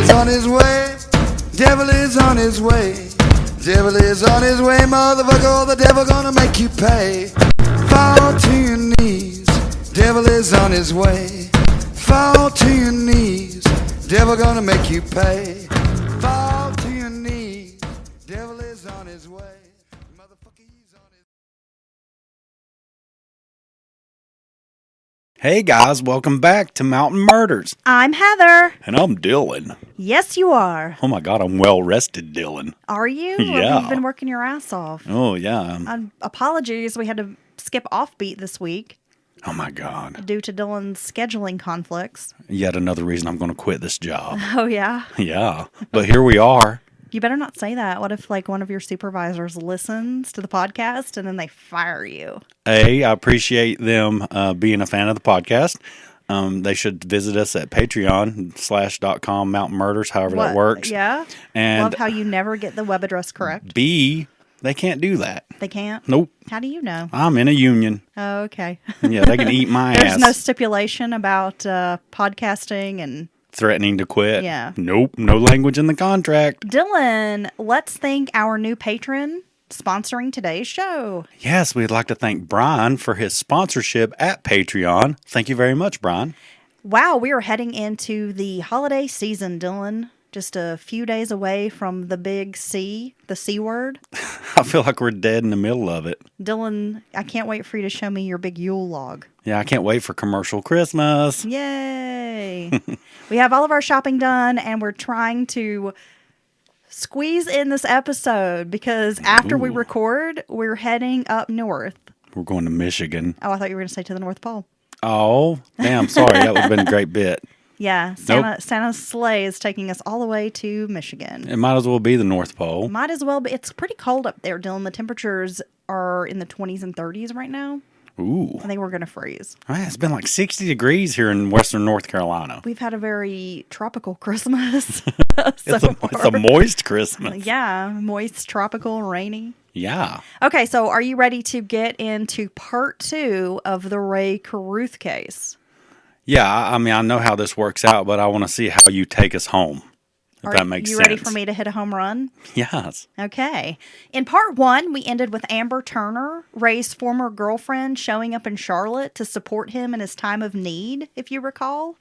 is on his way. Devil is on his way. Devil is on his way, motherfucker. The devil gonna make you pay. Fall to your knees. Devil is on his way. Fall to your knees. Devil gonna make you pay. Fall to your knees. Devil is on his way. Motherfucker, he's on his Hey guys, welcome back to Mountain Murders. I'm Heather. And I'm Dylan. Yes, you are. Oh my God, I'm well rested, Dylan. Are you? Yeah. Or you've been working your ass off. Oh yeah. Apologies, we had to skip Offbeat this week Oh my God. due to Dylan's scheduling conflicts. Yet another reason I'm going to quit this job. Oh, yeah? Yeah. But here we are. You better not say that. What if, like, one of your supervisors listens to the podcast and then they fire you? I appreciate them being a fan of the podcast. They should visit us at patreon.com Mountain Murders, however that works. Yeah? And Love how you never get the web address correct. B, they can't do that. They can't? Nope. How do you know? I'm in a union. Oh, okay. Yeah, they can eat my There's ass. no stipulation about podcasting and... Threatening to quit. Yeah. Nope. No language in the contract. Dylan, let's thank our new patron sponsoring today's show. Yes, we'd like to thank Brian for his sponsorship at Patreon. Thank you very much, Brian. Wow, we are heading into the holiday season, Dylan. Just a few days away from the big C, the C word. I feel like we're dead in the middle of it. Dylan, I can't wait for you to show me your big Yule log. Yeah, I can't wait for commercial Christmas. Yay! We have all of our shopping done, and we're trying to squeeze in this episode because after we record, we're heading up north. We're going to Michigan. Oh, I thought you were going to say to the North Pole. Oh, damn, sorry. That would have been a great bit. Yeah, Santa's sleigh is taking us all the way to Michigan. It might as well be the North Pole. Might as well be. It's pretty cold up there, Dylan. The temperatures are in the 20s and 30s right now. Ooh. I think we're going to freeze. It's been like 60 degrees here in western North Carolina. We've had a very tropical Christmas. It's a moist Christmas. Yeah, moist, tropical, rainy. Yeah. Okay, so are you ready to get into part 2 of the Rae Carruth case? Yeah, I mean, I know how this works out, but I want to see how you take us home. If that makes sense. Are you ready for me to hit a home run? Yes. Okay. In part 1, we ended with Amber Turner, Rae's former girlfriend, showing up in Charlotte to support him in his time of need, if you recall.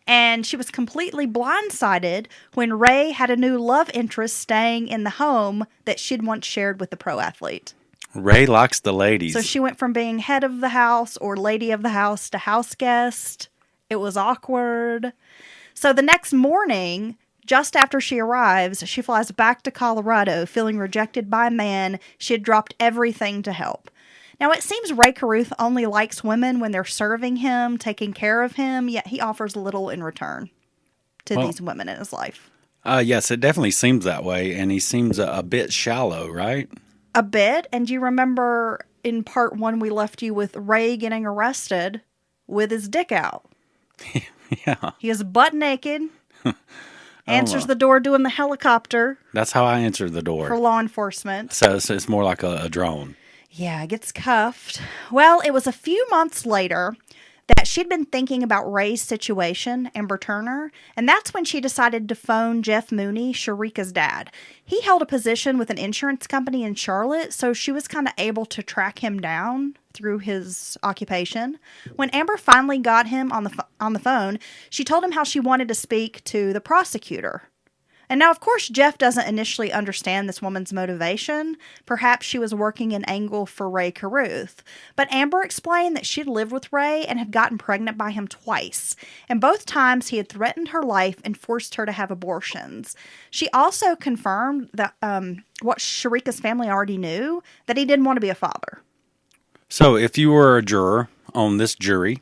And she was completely blindsided when Rae had a new love interest staying in the home that she'd once shared with the pro athlete. Rae likes the ladies. So she went from being head of the house or lady of the house to house guest. It was awkward. So the next morning, just after she arrives, she flies back to Colorado, feeling rejected by a man she had dropped everything to help. Now, it seems Rae Carruth only likes women when they're serving him, taking care of him, yet he offers little in return to these women in his life. Yes, it definitely seems that way, and he seems a bit shallow, right? A bit, and you remember in part 1 we left you with Rae getting arrested with his dick out. Yeah. He is butt naked, answers the door doing the helicopter. That's how I answered the door. For law enforcement. So it's more like a drone. Yeah, gets cuffed. Well, it was a few months later that she'd been thinking about Rae's situation, Amber Turner, and that's when she decided to phone Jeff Mooney, Sharika's dad. He held a position with an insurance company in Charlotte, so she was kind of able to track him down through his occupation. When Amber finally got him on the phone, she told him how she wanted to speak to the prosecutor. And now, of course, Jeff doesn't initially understand this woman's motivation. Perhaps she was working an angle for Rae Carruth. But Amber explained that she'd lived with Rae and had gotten pregnant by him twice. And both times he had threatened her life and forced her to have abortions. She also confirmed that what Sharika's family already knew, that he didn't want to be a father. So if you were a juror on this jury,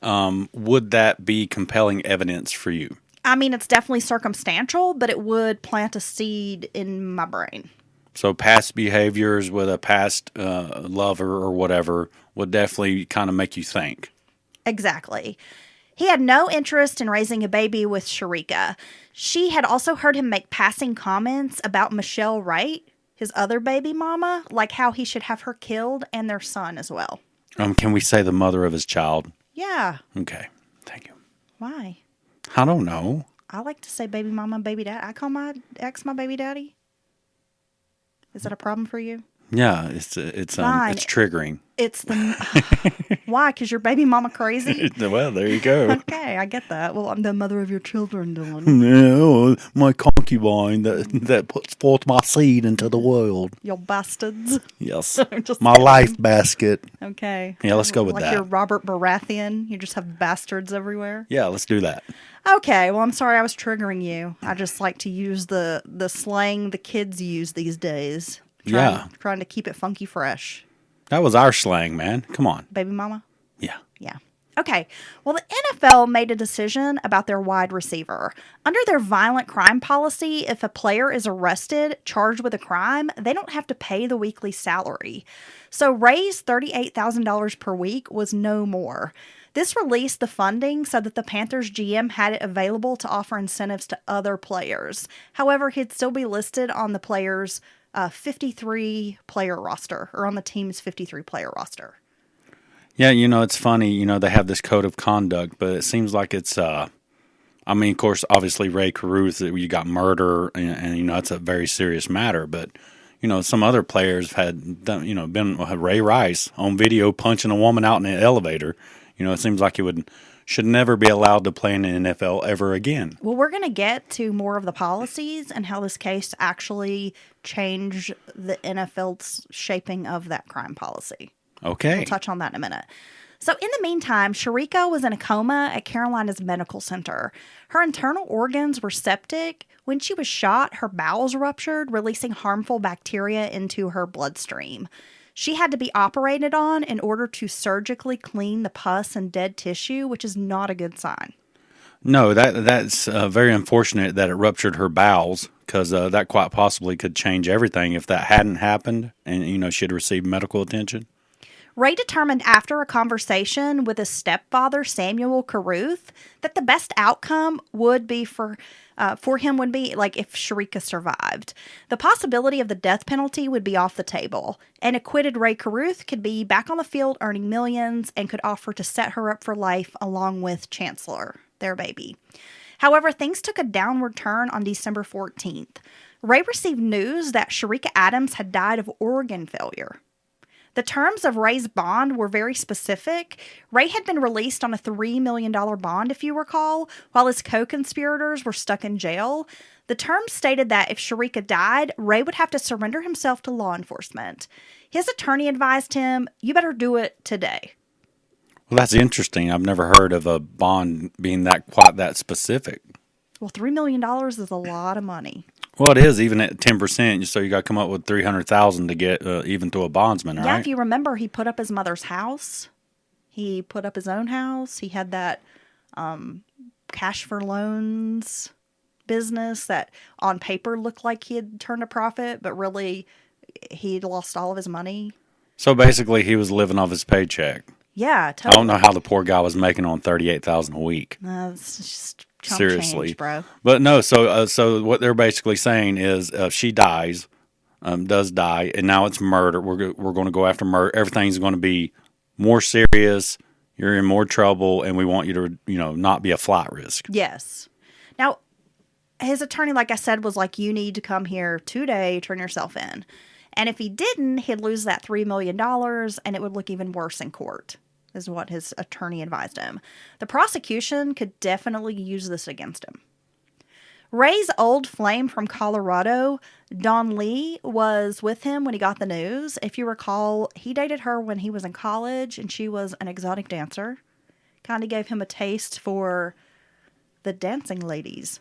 would that be compelling evidence for you? I mean, it's definitely circumstantial, but it would plant a seed in my brain. So past behaviors with a past lover or whatever would definitely kind of make you think. Exactly. He had no interest in raising a baby with Sharika. She had also heard him make passing comments about Michelle Wright, his other baby mama, like how he should have her killed and their son as well. Can we say the mother of his child? Yeah. Okay. Thank you. Why? I don't know. I like to say baby mama and baby dad. I call my ex my baby daddy. Is that a problem for you? Yeah, it's triggering. It's the why? Because your baby mama crazy. Well, there you go. Okay, I get that. Well, I'm the mother of your children, Dylan. No, my concubine that puts forth my seed into the world. You bastards. Yes, I'm just my kidding. life basket. Okay. Yeah, let's go with like that. You're Robert Baratheon. You just have bastards everywhere. Yeah, let's do that. Okay, well, I'm sorry I was triggering you. I just like to use the slang the kids use these days. Trying to keep it funky fresh. That was our slang, man. Come on. Baby mama? Yeah. Yeah. Okay. Well, the NFL made a decision about their wide receiver. Under their violent crime policy, if a player is arrested, charged with a crime, they don't have to pay the weekly salary. So Rae's $38,000 per week was no more. This released the funding so that the Panthers GM had it available to offer incentives to other players. However, he'd still be listed on the players' 53-player roster, or on the team's 53-player roster. Yeah, it's funny, they have this code of conduct, but it seems like it's, of course, obviously Rae Carruth, you got murder, and that's a very serious matter, but, some other players had done, been Ray Rice on video punching a woman out in an elevator. It seems like he should never be allowed to play in the NFL ever again. Well, we're going to get to more of the policies and how this case actually changed the NFL's shaping of that crime policy. Okay. We'll touch on that in a minute. So in the meantime, Sharika was in a coma at Carolina's Medical Center. Her internal organs were septic. When she was shot, her bowels ruptured, releasing harmful bacteria into her bloodstream. She had to be operated on in order to surgically clean the pus and dead tissue, which is not a good sign. No, that's very unfortunate that it ruptured her bowels, because that quite possibly could change everything if that hadn't happened and, she had received medical attention. Rae determined after a conversation with his stepfather, Samuel Carruth, that the best outcome would be for him would be like if Sharika survived. The possibility of the death penalty would be off the table. An acquitted Rae Carruth could be back on the field earning millions and could offer to set her up for life along with Chancellor, their baby. However, things took a downward turn on December 14th. Rae received news that Sharika Adams had died of organ failure. The terms of Rae's bond were very specific. Rae had been released on a $3 million bond, if you recall, while his co-conspirators were stuck in jail. The terms stated that if Sharika died, Rae would have to surrender himself to law enforcement. His attorney advised him, "You better do it today." Well, that's interesting. I've never heard of a bond being quite that specific. Well, $3 million is a lot of money. Well, it is, even at 10%, so you got to come up with $300,000 to get even to a bondsman, right? Yeah, if you remember, he put up his mother's house. He put up his own house. He had that cash for loans business that on paper looked like he had turned a profit, but really he'd lost all of his money. So basically, he was living off his paycheck. Yeah, totally. I don't know how the poor guy was making on $38,000 a week. It's just chump Seriously, change, bro. But no, so what they're basically saying is, if she does die, and now it's murder. We're going to go after murder. Everything's going to be more serious. You're in more trouble, and we want you to, not be a flight risk. Yes. Now, his attorney, like I said, was like, "You need to come here today, turn yourself in." And if he didn't, he'd lose that $3 million, and it would look even worse in court, is what his attorney advised him. The prosecution could definitely use this against him. Rae's old flame from Colorado, Dawn Lee, was with him when he got the news. If you recall, he dated her when he was in college, and she was an exotic dancer. Kind of gave him a taste for the dancing ladies.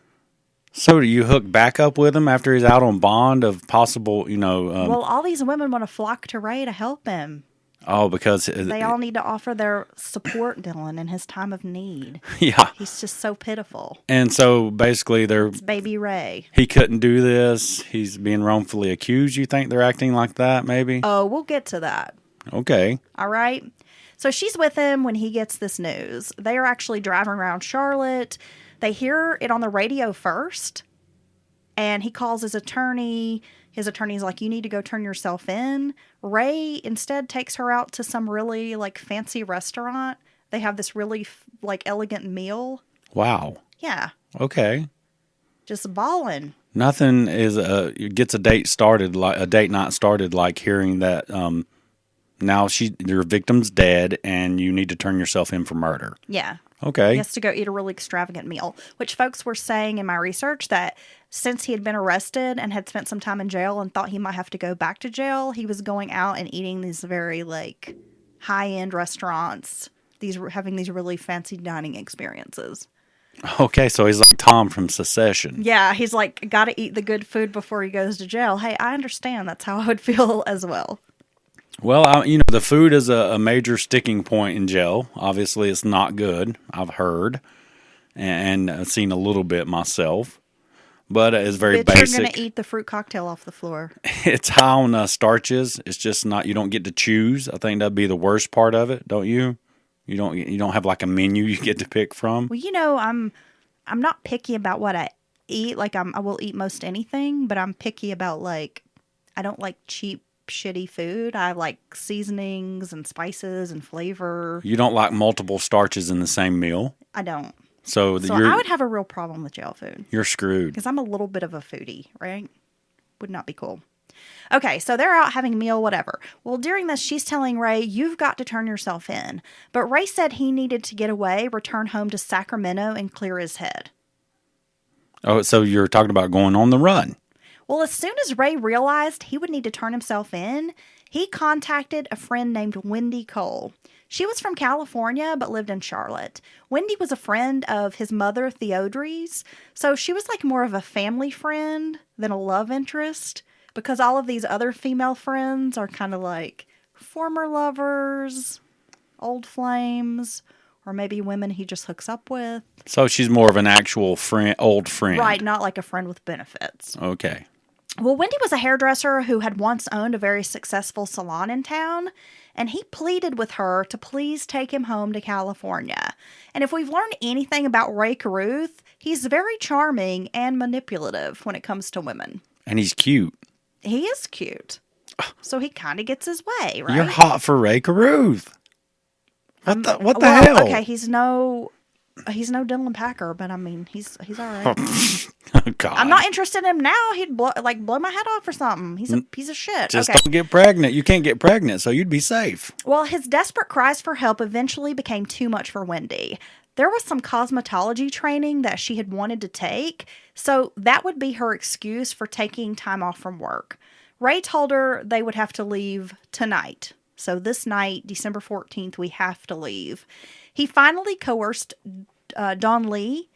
So do you hook back up with him after he's out on bond of possible, well, all these women want to flock to Rae to help him. Oh, because they all need to offer their support, Dylan, in his time of need. Yeah. He's just so pitiful. And so basically It's baby Rae. He couldn't do this. He's being wrongfully accused. You think they're acting like that, maybe? Oh, we'll get to that. Okay. All right. So she's with him when he gets this news. They are actually driving around Charlotte. They hear it on the radio first, and he calls his attorney. His attorney's like, "You need to go turn yourself in." Rae instead takes her out to some really fancy restaurant. They have this really elegant meal. Wow. Yeah. Okay. just bawling. Nothing gets a date started like a date night started like hearing that now your victim's dead and you need to turn yourself in for murder. Yeah. Okay. He has to go eat a really extravagant meal, which folks were saying in my research that since he had been arrested and had spent some time in jail and thought he might have to go back to jail, he was going out and eating these very like high-end restaurants, having these really fancy dining experiences. Okay, so he's like Tom from Secession. Yeah, he's like, got to eat the good food before he goes to jail. Hey, I understand. That's how I would feel as well. Well, the food is a major sticking point in jail. Obviously, it's not good, I've heard, and I've seen a little bit myself. But it's very basic. You're going to eat the fruit cocktail off the floor. It's high on starches. It's just not, you don't get to choose. I think that'd be the worst part of it, don't you? You don't have like a menu you get to pick from. Well, I'm not picky about what I eat. Like I will eat most anything, but I'm picky about like I don't like cheap shitty food. I like seasonings and spices and flavor. You don't like multiple starches in the same meal? I don't. So I would have a real problem with jail food. You're screwed. Because I'm a little bit of a foodie, right? Would not be cool. Okay, so they're out having a meal, whatever. Well, during this, she's telling Rae, you've got to turn yourself in. But Rae said he needed to get away, return home to Sacramento, and clear his head. Oh, so you're talking about going on the run. Well, as soon as Rae realized he would need to turn himself in, he contacted a friend named Wendy Cole. She was from California, but lived in Charlotte. Wendy was a friend of his mother, Theodre's, so she was like more of a family friend than a love interest, because all of these other female friends are kind of like former lovers, old flames, or maybe women he just hooks up with. So she's more of an actual friend, old friend. Right, not like a friend with benefits. Okay. Well, Wendy was a hairdresser who had once owned a very successful salon in town, and he pleaded with her to please take him home to California. And if we've learned anything about Rae Carruth, he's very charming and manipulative when it comes to women. And he's cute. He is cute. So he kind of gets his way, right? You're hot for Rae Carruth. What the hell? Okay, he's no Dylan Packer, but I mean, he's all right. Oh, God. I'm not interested in him now. He'd blow my head off or something. He's a piece of shit. Just okay. don't get pregnant. You can't get pregnant, so you'd be safe. Well, his desperate cries for help eventually became too much for Wendy. There was some cosmetology training that she had wanted to take, so that would be her excuse for taking time off from work. Rae told her they would have to leave tonight. So this night, December 14th, we have to leave. He finally coerced Dawn Lee,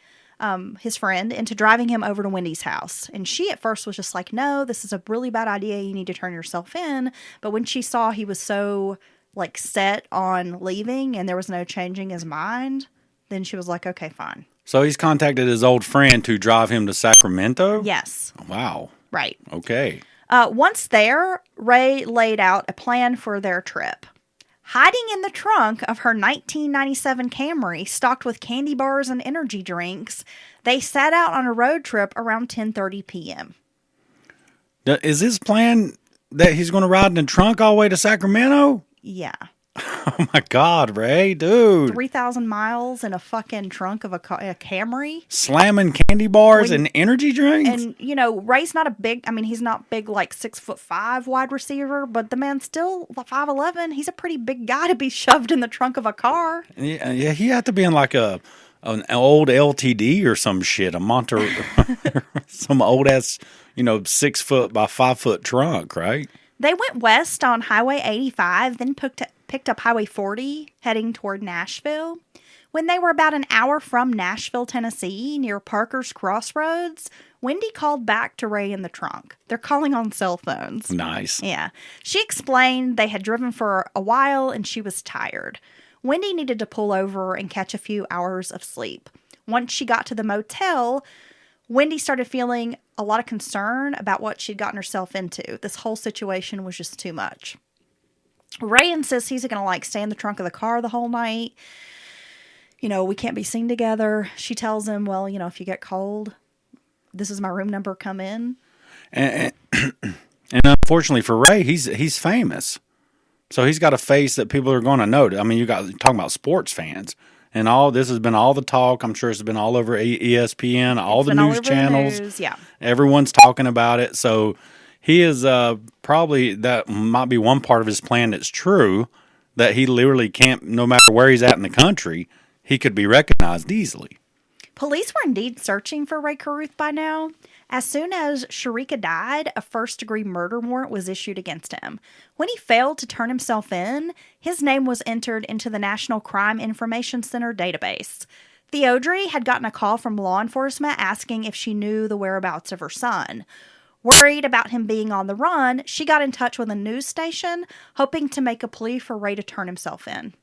his friend, into driving him over to Wendy's house. And she at first was just like, no, this is a really bad idea. You need to turn yourself in. But when she saw he was so like set on leaving and there was no changing his mind, then she was like, okay, fine. So he's contacted his old friend to drive him to Sacramento? Yes. Wow. Right. Okay. Once there, Rae laid out a plan for their trip. Hiding in the trunk of her 1997 Camry, stocked with candy bars and energy drinks, they set out on a road trip around 10:30 p.m. Is his plan that he's going to ride in the trunk all the way to Sacramento? Yeah. Oh, my God, Rae, dude. 3,000 miles in a fucking trunk of a Camry. Slamming candy bars and energy drinks? And, Rae's not he's not big like 6'5" wide receiver, but the man's still 5'11". He's a pretty big guy to be shoved in the trunk of a car. Yeah, he had to be in like an old LTD or some shit, some old ass, 6 foot by 5 foot trunk, right? They went west on Highway 85, then picked up Highway 40, heading toward Nashville. When they were about an hour from Nashville, Tennessee, near Parker's Crossroads, Wendy called back to Rae in the trunk. They're calling on cell phones. Nice. Yeah. She explained they had driven for a while and she was tired. Wendy needed to pull over and catch a few hours of sleep. Once she got to the motel, Wendy started feeling a lot of concern about what she'd gotten herself into. This whole situation was just too much. Rae insists he's going to stay in the trunk of the car the whole night. We can't be seen together. She tells him, well, if you get cold, this is my room number, come in. And unfortunately for Rae, he's famous. So he's got a face that people are going to know. I mean, you're talking about sports fans. And all this has been all the talk. I'm sure it's been all over ESPN, all the news channels. Yeah. Everyone's talking about it. So he is probably, that might be one part of his plan that's true, that he literally can't, no matter where he's at in the country, he could be recognized easily. Police were indeed searching for Rae Carruth by now. As soon as Sharika died, a first-degree murder warrant was issued against him. When he failed to turn himself in, his name was entered into the National Crime Information Center database. Theodore had gotten a call from law enforcement asking if she knew the whereabouts of her son. Worried about him being on the run, she got in touch with a news station, hoping to make a plea for Rae to turn himself in.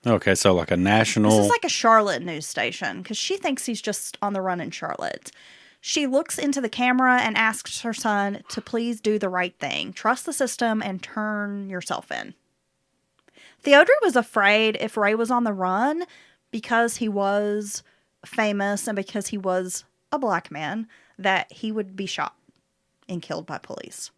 Okay, so like a national... This is like a Charlotte news station, because she thinks he's just on the run in Charlotte. She looks into the camera and asks her son to please do the right thing. Trust the system and turn yourself in. Theodore was afraid if Rae was on the run, because he was famous and because he was a black man, that he would be shot and killed by police.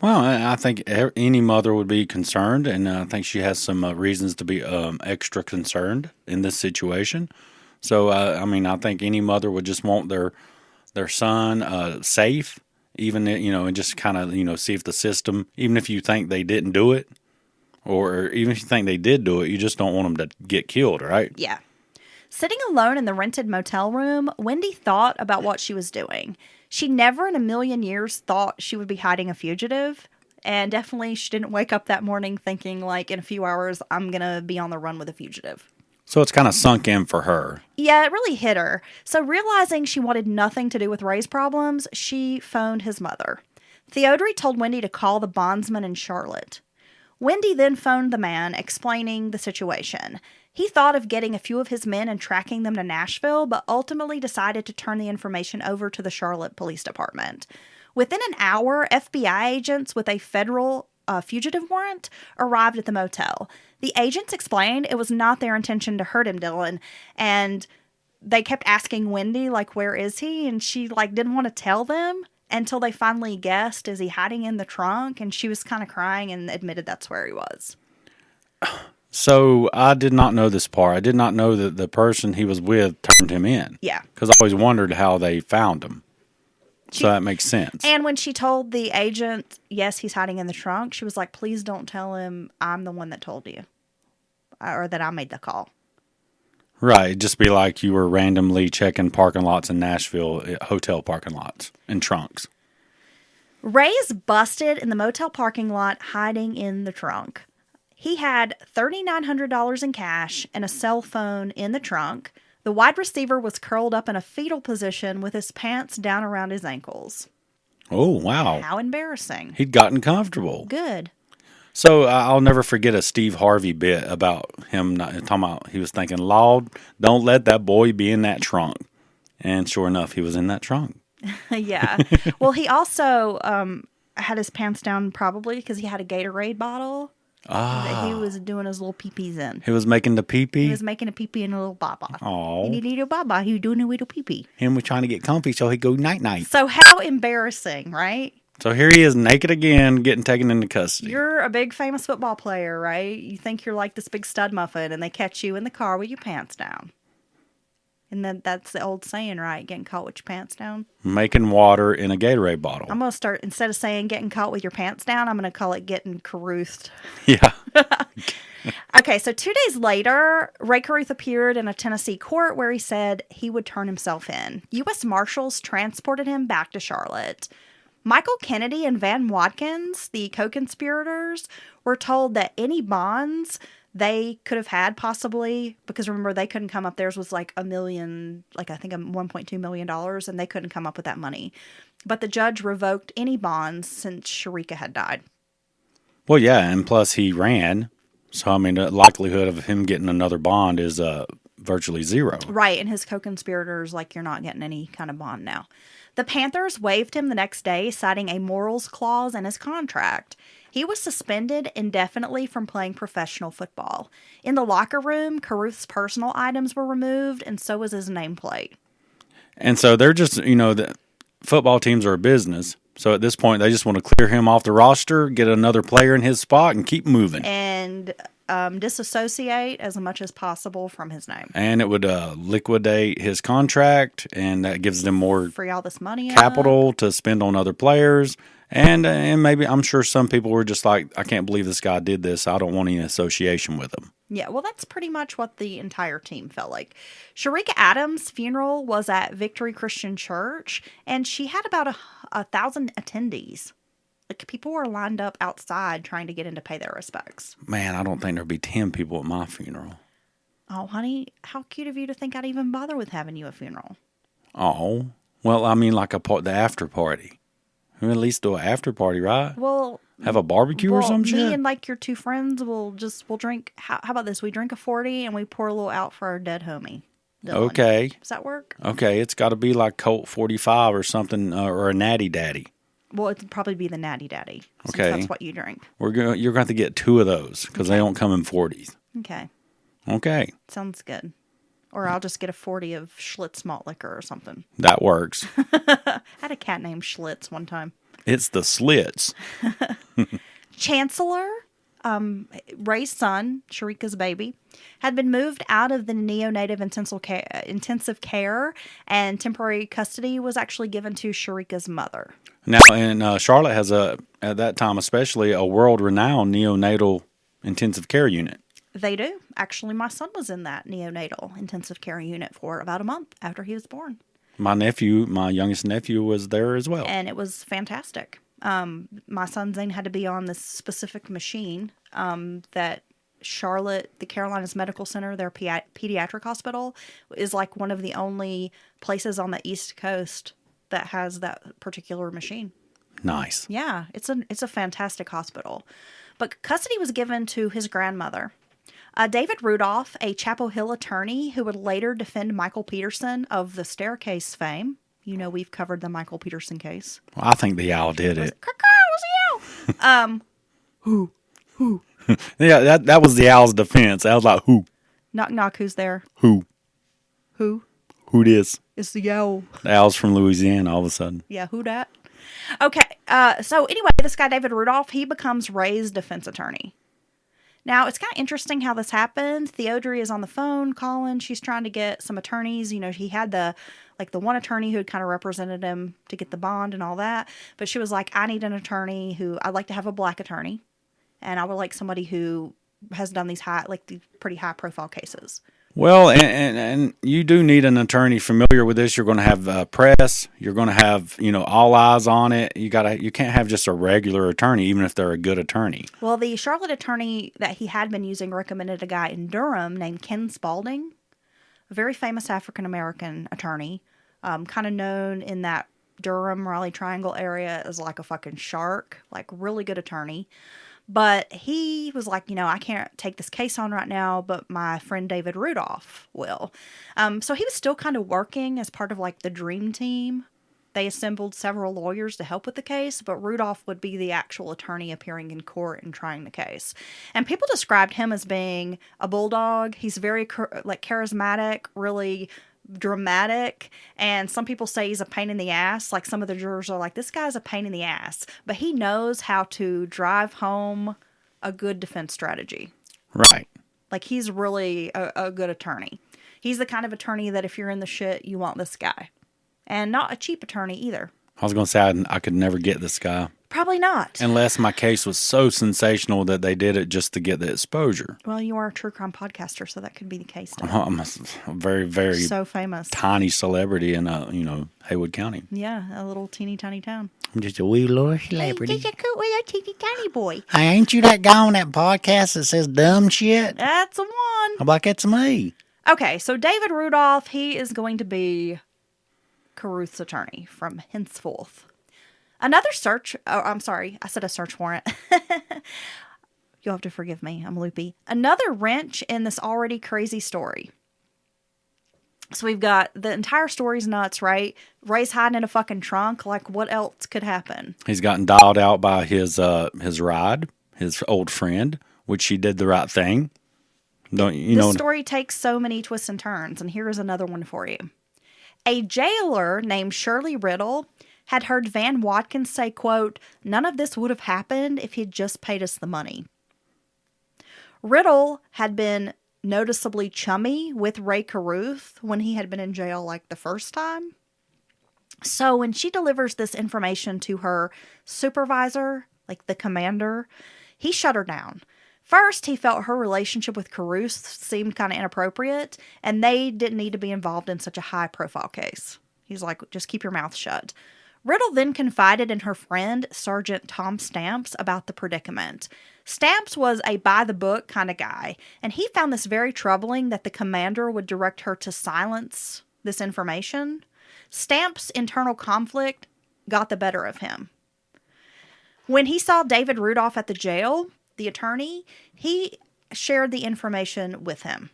Well, I think any mother would be concerned, and I think she has some reasons to be extra concerned in this situation. So, I think any mother would just want their son safe, even, and just kind of, see if the system, even if you think they didn't do it, or even if you think they did do it, you just don't want them to get killed, right? Yeah. Sitting alone in the rented motel room, Wendy thought about what she was doing. She never in a million years thought she would be hiding a fugitive. And definitely she didn't wake up that morning thinking, like, in a few hours, I'm going to be on the run with a fugitive. So it's kind of sunk in for her. Yeah, it really hit her. So realizing she wanted nothing to do with Ray's problems, she phoned his mother. Theodore told Wendy to call the bondsman in Charlotte. Wendy then phoned the man, explaining the situation. He thought of getting a few of his men and tracking them to Nashville, but ultimately decided to turn the information over to the Charlotte Police Department. Within an hour, FBI agents with a federal fugitive warrant arrived at the motel. The agents explained it was not their intention to hurt him, Dylan, and they kept asking Wendy, like, where is he? And she, didn't want to tell them until they finally guessed, is he hiding in the trunk? And she was kind of crying and admitted that's where he was. So I did not know this part. I did not know that the person he was with turned him in. Yeah. Because I always wondered how they found him. So that makes sense. And when she told the agent, yes, he's hiding in the trunk, she was like, please don't tell him I'm the one that told you. Or that I made the call. Right. It'd just be like you were randomly checking parking lots in Nashville, hotel parking lots, and trunks. Ray is busted in the motel parking lot hiding in the trunk. He had $3,900 in cash and a cell phone in the trunk. The wide receiver was curled up in a fetal position with his pants down around his ankles. Oh, wow. How embarrassing. He'd gotten comfortable. Good. So I'll never forget a Steve Harvey bit about him talking about, he was thinking, Lord, don't let that boy be in that trunk. And sure enough, he was in that trunk. Yeah. Well, he also had his pants down probably because he had a Gatorade bottle that he was doing his little pee-pees in. He was making the pee-pee? He was making a pee-pee in a little baba. Oh. He little baba. He was doing a little pee-pee. Him was trying to get comfy so he'd go night-night. So how embarrassing, right? So here he is naked again, getting taken into custody. You're a big famous football player, right? You think you're like this big stud muffin, and they catch you in the car with your pants down. And then that's the old saying, right? Getting caught with your pants down. Making water in a Gatorade bottle. I'm going to start, instead of saying getting caught with your pants down, I'm going to call it getting Carruthed. Yeah. Okay, so 2 days later, Rae Carruth appeared in a Tennessee court where he said he would turn himself in. U.S. Marshals transported him back to Charlotte. Michael Kennedy and Van Watkins, the co-conspirators, were told that any bonds they could have had possibly, because remember, they couldn't come up, theirs was like $1 million, like I think $1.2 million, and they couldn't come up with that money. But the judge revoked any bonds since Sharika had died. Well, yeah, and plus he ran. So, I mean, the likelihood of him getting another bond is virtually zero. Right, and his co-conspirators, like, you're not getting any kind of bond now. The Panthers waived him the next day, citing a morals clause in his contract. He was suspended indefinitely from playing professional football. In the locker room, Carruth's personal items were removed, and so was his nameplate. And so they're just, the football teams are a business. So at this point, they just want to clear him off the roster, get another player in his spot, and keep moving. And disassociate as much as possible from his name. And it would liquidate his contract, and that gives them more Free all this money capital to spend on other players. And maybe I'm sure some people were just like, I can't believe this guy did this. I don't want any association with him. Yeah, well, that's pretty much what the entire team felt like. Sharika Adams' funeral was at Victory Christian Church, and she had about 1,000 attendees. Like, people were lined up outside trying to get in to pay their respects. Man, I don't think there'd be 10 people at my funeral. Oh, honey, how cute of you to think I'd even bother with having you a funeral. Oh, well, I mean, like the after party. At least do an after party, right? Well, have a barbecue or some shit? Me and like your two friends we'll drink. How about this? We drink a 40 and we pour a little out for our dead homie. Dylan. Okay. Does that work? Okay, it's got to be like Colt 45 or something, or a Natty Daddy. Well, it'd probably be the Natty Daddy. Since Okay. that's what you drink. You're going to have to get 2 of those because they don't come in 40s. Okay. Okay. Sounds good. Or I'll just get a 40 of Schlitz malt liquor or something. That works. I had a cat named Schlitz one time. It's the Slits. Chancellor, Ray's son, Sharika's baby, had been moved out of the neonatal intensive care, and temporary custody was actually given to Sharika's mother. Now, and Charlotte has at that time especially, a world-renowned neonatal intensive care unit. They do. Actually, my son was in that neonatal intensive care unit for about a month after he was born. My youngest nephew, was there as well. And it was fantastic. My son Zane had to be on this specific machine that Charlotte, the Carolinas Medical Center, their pediatric hospital, is like one of the only places on the East Coast that has that particular machine. Nice. Yeah, it's a fantastic hospital. But custody was given to his grandmother. David Rudolph, a Chapel Hill attorney who would later defend Michael Peterson of the staircase fame. You know, we've covered the Michael Peterson case. Well, I think the owl did it. It was the owl. Who? Yeah, that was the owl's defense. I was like, who? Knock, knock, who's there? Who? Who? Who this? It's the owl. The owl's from Louisiana all of a sudden. Yeah, who dat? Okay, so anyway, this guy, David Rudolph, he becomes Ray's defense attorney. Now, it's kind of interesting how this happened. Theodore is on the phone calling. She's trying to get some attorneys. You know, he had the one attorney who had kind of represented him to get the bond and all that. But she was like, I need an attorney I'd like to have a black attorney. And I would like somebody who has done these pretty high profile cases. Well, and you do need an attorney familiar with this. You're going to have press. You're going to have, all eyes on it. You can't have just a regular attorney, even if they're a good attorney. Well, the Charlotte attorney that he had been using recommended a guy in Durham named Ken Spalding, a very famous African-American attorney, kind of known in that Durham, Raleigh Triangle area as like a fucking shark, like really good attorney. But he was like, I can't take this case on right now, but my friend David Rudolph will. So he was still kind of working as part of like the dream team. They assembled several lawyers to help with the case, but Rudolph would be the actual attorney appearing in court and trying the case. And people described him as being a bulldog. He's very charismatic, really dramatic, and some people say he's a pain in the ass. Like, some of the jurors are like, this guy's a pain in the ass, but he knows how to drive home a good defense strategy. Right. Like, he's really a good attorney. He's the kind of attorney that if you're in the shit, you want this guy. And not a cheap attorney either. I was going to say I could never get this guy. Probably not. Unless my case was so sensational that they did it just to get the exposure. Well, you are a true crime podcaster, so that could be the case. I'm a very, very so famous, tiny celebrity in Haywood County. Yeah, a little teeny tiny town. I'm just a wee little celebrity. Just a cool little teeny tiny boy. Hey, ain't you that guy on that podcast that says dumb shit? That's the one. How about that's me? Okay, so David Rudolph, he is going to be Carruth's attorney from henceforth. Another search, I'm sorry, I said a search warrant. You'll have to forgive me, I'm loopy. Another wrench in this already crazy story. So we've got, the entire story's nuts, right? Ray's hiding in a fucking trunk, like what else could happen? He's gotten dialed out by his ride, his old friend, which she did the right thing. This story takes so many twists and turns, and here's another one for you. A jailer named Shirley Riddle had heard Van Watkins say, quote, none of this would have happened if he'd just paid us the money. Riddle had been noticeably chummy with Rae Carruth when he had been in jail like the first time. So when she delivers this information to her supervisor, like the commander, he shut her down. First, he felt her relationship with Carruth seemed kind of inappropriate, and they didn't need to be involved in such a high-profile case. He's like, just keep your mouth shut. Riddle then confided in her friend, Sergeant Tom Stamps, about the predicament. Stamps was a by-the-book kind of guy, and he found this very troubling that the commander would direct her to silence this information. Stamps' internal conflict got the better of him. When he saw David Rudolph at the jail, the attorney, he shared the information with him.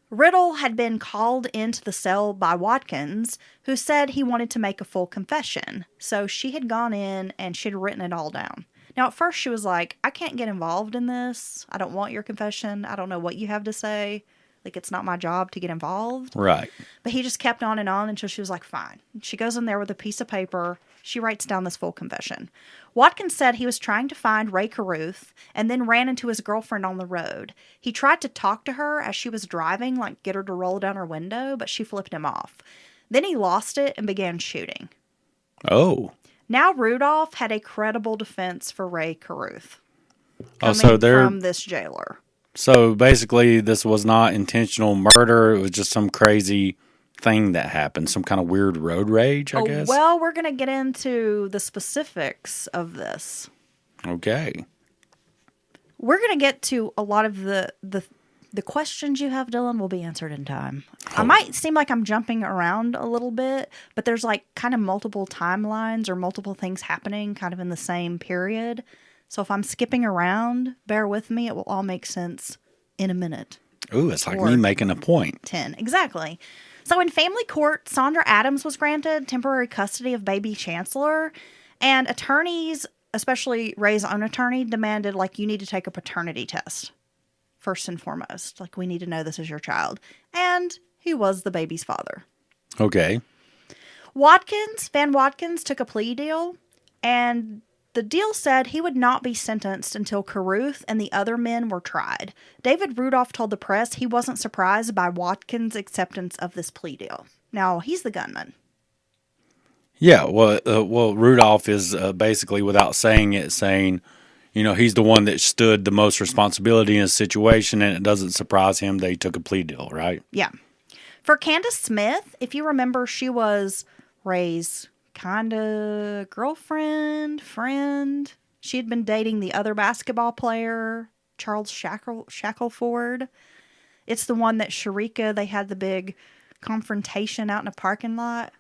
Riddle had been called into the cell by Watkins, who said he wanted to make a full confession. So she had gone in and she'd written it all down. Now, at first she was like, I can't get involved in this. I don't want your confession. I don't know what you have to say. Like, it's not my job to get involved. Right. But he just kept on and on until she was like, fine. She goes in there with a piece of paper. She writes down this full confession. Watkins said he was trying to find Rae Carruth and then ran into his girlfriend on the road. He tried to talk to her as she was driving, like get her to roll down her window, but she flipped him off. Then he lost it and began shooting. Oh. Now Rudolph had a credible defense for Rae Carruth. Oh, so they're from this jailer. So basically, this was not intentional murder. It was just some crazy thing that happened, some kind of weird road rage, I guess. Well, we're going to get into the specifics of this. Okay. We're going to get to a lot of the questions you have, Dylan, will be answered in time. I might seem like I'm jumping around a little bit, but there's like kind of multiple timelines or multiple things happening kind of in the same period. So if I'm skipping around, bear with me. It will all make sense in a minute. Ooh, it's like Or me making a point. 10. Exactly. So in family court, Sandra Adams was granted temporary custody of baby Chancellor, and attorneys, especially Ray's own attorney, demanded, like, you need to take a paternity test, first and foremost. Like, we need to know this is your child. And he was the baby's father. Okay. Van Watkins, took a plea deal, and the deal said he would not be sentenced until Carruth and the other men were tried. David Rudolph told the press he wasn't surprised by Watkins' acceptance of this plea deal. Now, he's the gunman. Yeah, well, Rudolph is basically, without saying it, saying, you know, he's the one that stood the most responsibility in a situation, and it doesn't surprise him that he took a plea deal, right? Yeah. For Candace Smith, if you remember, she was Ray's kind of girlfriend, friend. She had been dating the other basketball player, Charles Shackelford. It's the one that Sharika, they had the big confrontation out in a parking lot.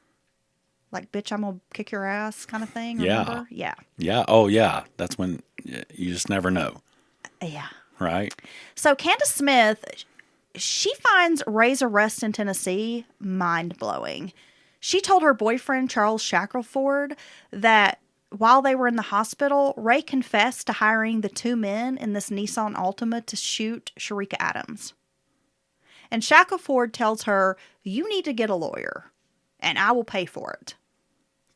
Like, bitch, I'm going to kick your ass kind of thing, remember? Yeah. Yeah. Oh, yeah. That's when you just never know. Yeah. Right? So Candace Smith, she finds Ray's arrest in Tennessee mind-blowing. She told her boyfriend, Charles Shackelford, that while they were in the hospital, Rae confessed to hiring the two men in this Nissan Altima to shoot Sharika Adams. And Shackelford tells her, you need to get a lawyer, and I will pay for it.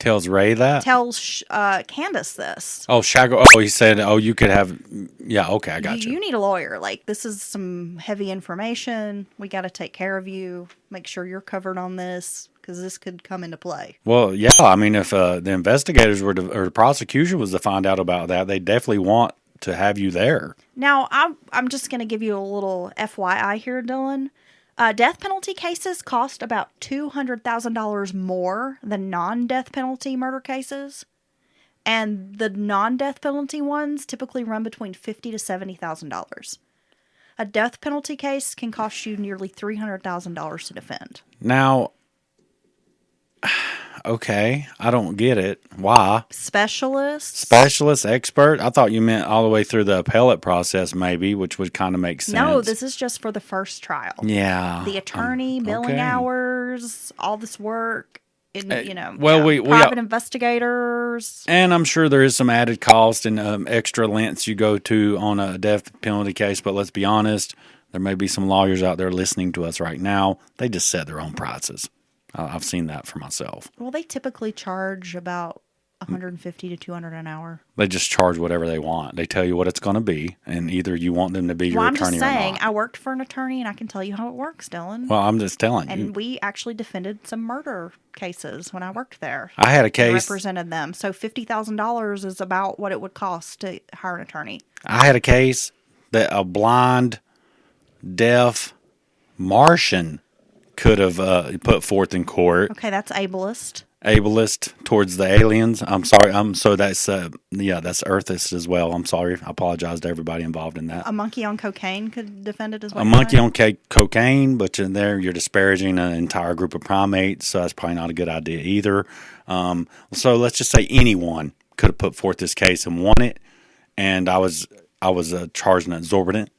Tells Rae that? Tells Candace this. Oh, he said, you could have, yeah, okay, I got you. You need a lawyer. Like, this is some heavy information. We got to take care of you. Make sure you're covered on this, because this could come into play. Well, yeah, I mean, if the investigators or the prosecution was to find out about that, they definitely want to have you there. Now, I'm just going to give you a little FYI here, Dylan. Death penalty cases cost about $200,000 more than non-death penalty murder cases. And the non-death penalty ones typically run between $50,000 to $70,000. A death penalty case can cost you nearly $300,000 to defend. Now, okay, I don't get it. Why? Specialist, expert? I thought you meant all the way through the appellate process, maybe, which would kind of make sense. No, this is just for the first trial. Yeah. The attorney, billing hours, all this work, and, private investigators. And I'm sure there is some added cost and extra lengths you go to on a death penalty case, but let's be honest, there may be some lawyers out there listening to us right now. They just set their own prices. I've seen that for myself. Well, they typically charge about $150 to $200 an hour. They just charge whatever they want. They tell you what it's going to be, and either you want them to be your I'm attorney just saying, or not. I worked for an attorney, and I can tell you how it works, Dylan. Well, I'm just telling you. And we actually defended some murder cases when I worked there. I had a I case. represented them. So $50,000 is about what it would cost to hire an attorney. I had a case that a blind, deaf Martian could have put forth in court. Okay, that's ableist. Ableist towards the aliens. I'm sorry. So that's that's Earthist as well. I'm sorry. I apologize to everybody involved in that. A monkey on cocaine could defend it as well. A monkey on cocaine, but in there you're disparaging an entire group of primates, so that's probably not a good idea either. So let's just say anyone could have put forth this case and won it, and I was charged an exorbitant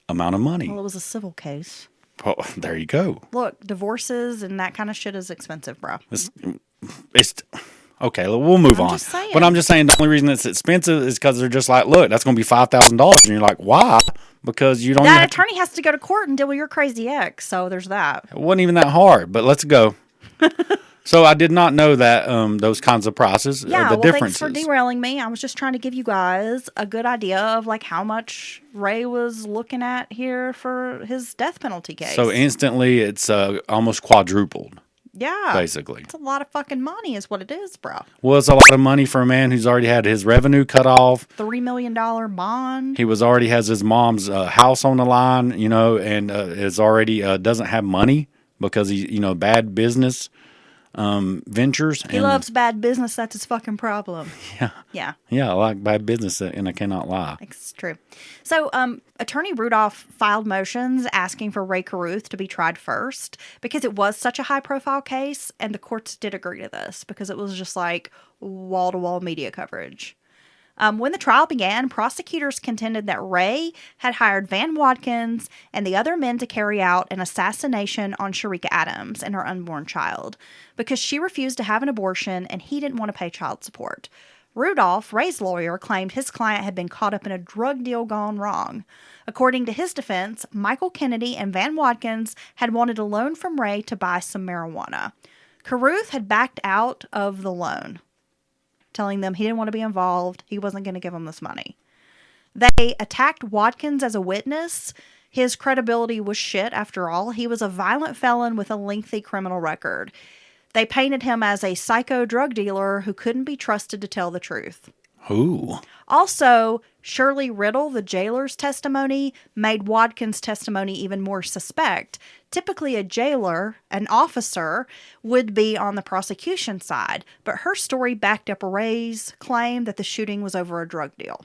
amount of money. Well, it was a civil case. Oh, there you go. Look, divorces and that kind of shit is expensive, bro. It's okay. We'll move on. Just saying. But I'm just saying the only reason it's expensive is because they're just like, look, that's going to be $5,000, and you're like, why? Because you don't. That attorney has to go to court and deal with your crazy ex, so there's that. It wasn't even that hard, but let's go. So I did not know that those kinds of prices, Yeah, the well, differences. thanks for derailing me. I was just trying to give you guys a good idea of like how much Rae was looking at here for his death penalty case. So instantly, it's almost quadrupled. Yeah. Basically. It's a lot of fucking money is what it is, bro. Well, it's a lot of money for a man who's already had his revenue cut off. $3 million bond. He already has his mom's house on the line, and is already doesn't have money because he, bad business ventures. He loves bad business. That's his fucking problem. Yeah. Yeah. Yeah, I like bad business, and I cannot lie. It's true. So, Attorney Rudolph filed motions asking for Rae Carruth to be tried first because it was such a high-profile case, and the courts did agree to this because it was just like wall-to-wall media coverage. When the trial began, prosecutors contended that Rae had hired Van Watkins and the other men to carry out an assassination on Sharika Adams and her unborn child because she refused to have an abortion and he didn't want to pay child support. Rudolph, Rae's lawyer, claimed his client had been caught up in a drug deal gone wrong. According to his defense, Michael Kennedy and Van Watkins had wanted a loan from Rae to buy some marijuana. Carruth had backed out of the loan, telling them he didn't want to be involved. He wasn't going to give them this money. They attacked Watkins as a witness. His credibility was shit after all. He was a violent felon with a lengthy criminal record. They painted him as a psycho drug dealer who couldn't be trusted to tell the truth. Ooh. Also, Shirley Riddle, the jailer's testimony, made Watkins' testimony even more suspect. Typically, a jailer, an officer, would be on the prosecution side, but her story backed up Rae's claim that the shooting was over a drug deal.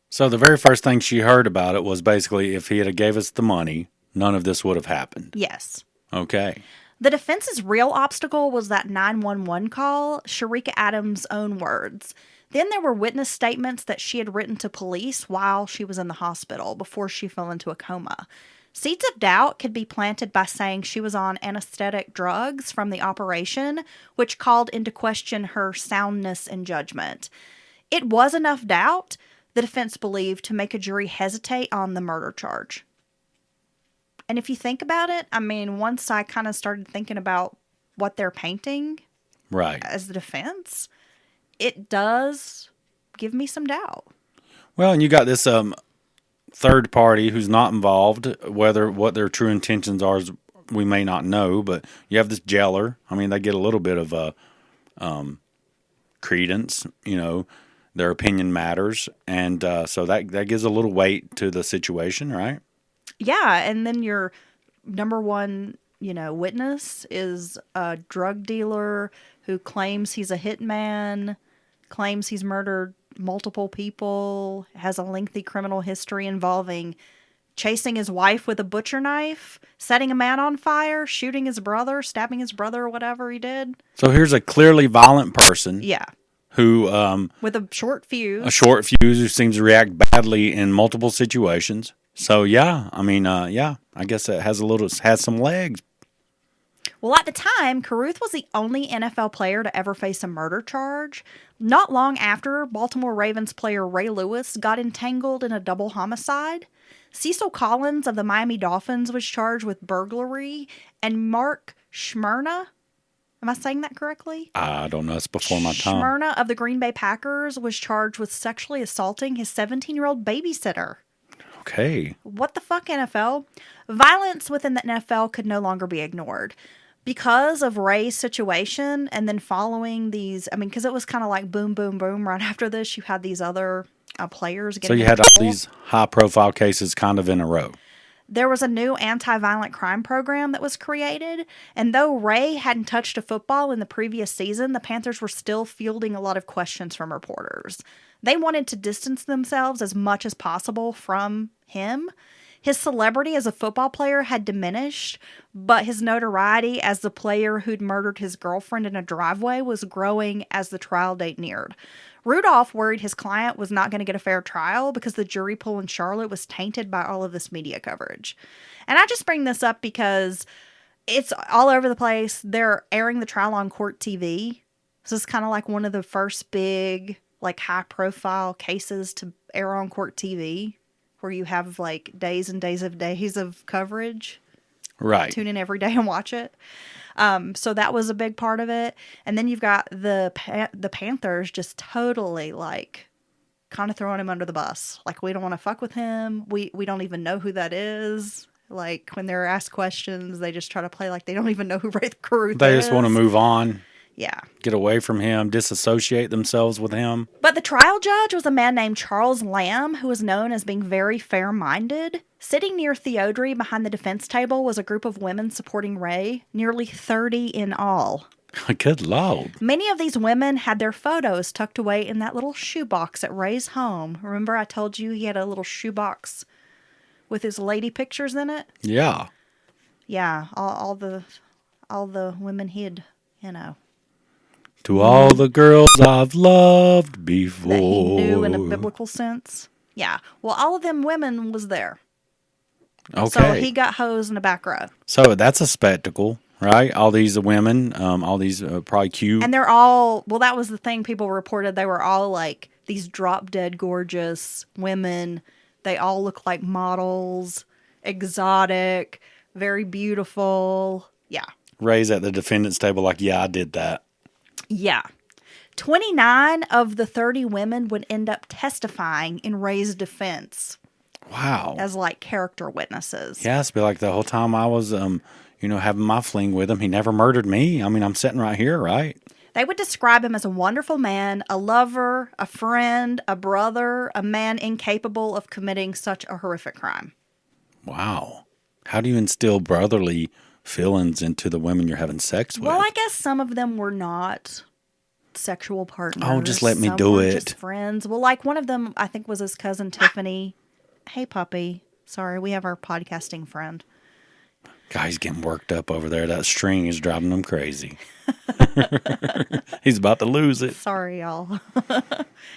So the very first thing she heard about it was basically if he had gave us the money, none of this would have happened. Yes. Okay. The defense's real obstacle was that 911 call, Sharika Adams' own words. Then there were witness statements that she had written to police while she was in the hospital before she fell into a coma. Seeds of doubt could be planted by saying she was on anesthetic drugs from the operation, which called into question her soundness and judgment. It was enough doubt, the defense believed, to make a jury hesitate on the murder charge. And if you think about it, I mean, once I kind of started thinking about what they're painting Right. as the defense, it does give me some doubt. Well, and you got this third party who's not involved, what their true intentions are, we may not know, but you have this jailer. I mean, they get a little bit of credence, their opinion matters. And so that gives a little weight to the situation, right? Yeah, and then your number one, witness is a drug dealer who claims he's a hitman, claims he's murdered multiple people, has a lengthy criminal history involving chasing his wife with a butcher knife, setting a man on fire, shooting his brother, stabbing his brother, or whatever he did. So here's a clearly violent person. Yeah. Who with a short fuse. A short fuse who seems to react badly in multiple situations. So yeah, I mean, I guess it has some legs. Well, at the time, Carruth was the only NFL player to ever face a murder charge. Not long after, Baltimore Ravens player Ray Lewis got entangled in a double homicide. Cecil Collins of the Miami Dolphins was charged with burglary, and Mark Schmerna, Am I saying that correctly? I don't know. It's before my time. Smyrna of the Green Bay Packers was charged with sexually assaulting his 17-year-old babysitter. Okay. What the fuck, NFL? Violence within the NFL could no longer be ignored. Because of Rae's situation and then following these, I mean, because it was kind of like boom, boom, boom. Right after this, you had these other players getting So you had all these high-profile cases kind of in a row. There was a new anti-violent crime program that was created, and though Rae hadn't touched a football in the previous season, the Panthers were still fielding a lot of questions from reporters. They wanted to distance themselves as much as possible from him. His celebrity as a football player had diminished, but his notoriety as the player who'd murdered his girlfriend in a driveway was growing as the trial date neared. Rudolph worried his client was not going to get a fair trial because the jury pool in Charlotte was tainted by all of this media coverage. And I just bring this up because it's all over the place. They're airing the trial on Court TV. So it's kind of like one of the first big, like, high-profile cases to air on Court TV, where you have, like, days and days of coverage. Right. Tune in every day and watch it. So that was a big part of it. And then you've got the Panthers just totally, like, kind of throwing him under the bus. Like, we don't want to fuck with him. We don't even know who that is. Like, when they're asked questions, they just try to play like they don't even know who Rae Carruth is. They just want to move on. Yeah. Get away from him, disassociate themselves with him. But the trial judge was a man named Charles Lamb, who was known as being very fair-minded. Sitting near Theodore behind the defense table was a group of women supporting Rae, nearly 30 in all. Good Lord. Many of these women had their photos tucked away in that little shoebox at Rae's home. Remember I told you he had a little shoebox with his lady pictures in it? Yeah. Yeah, all the women he'd, To all the girls I've loved before. that he knew in a biblical sense. Yeah. Well, all of them women was there. Okay. So he got hosed in the back row. So that's a spectacle, right? All these women, all these probably cute. And they're all, well, that was the thing people reported. They were all like these drop dead gorgeous women. They all look like models, exotic, very beautiful. Yeah. Raised at the defendant's table like, yeah, I did that. Yeah. 29 of the 30 women would end up testifying in Rae's defense. Wow. As like character witnesses. Yeah, it's be like the whole time I was, having my fling with him, he never murdered me. I mean, I'm sitting right here, right? They would describe him as a wonderful man, a lover, a friend, a brother, a man incapable of committing such a horrific crime. Wow. How do you instill brotherly feelings into the women you're having sex with? Well, I guess some of them were not sexual partners. Oh, just let me Some do were it. Just friends. Well, like one of them, I think, was his cousin Tiffany. Hey, puppy. Sorry, we have our podcasting friend. Guy's getting worked up over there. That string is driving him crazy. He's about to lose it. Sorry, y'all.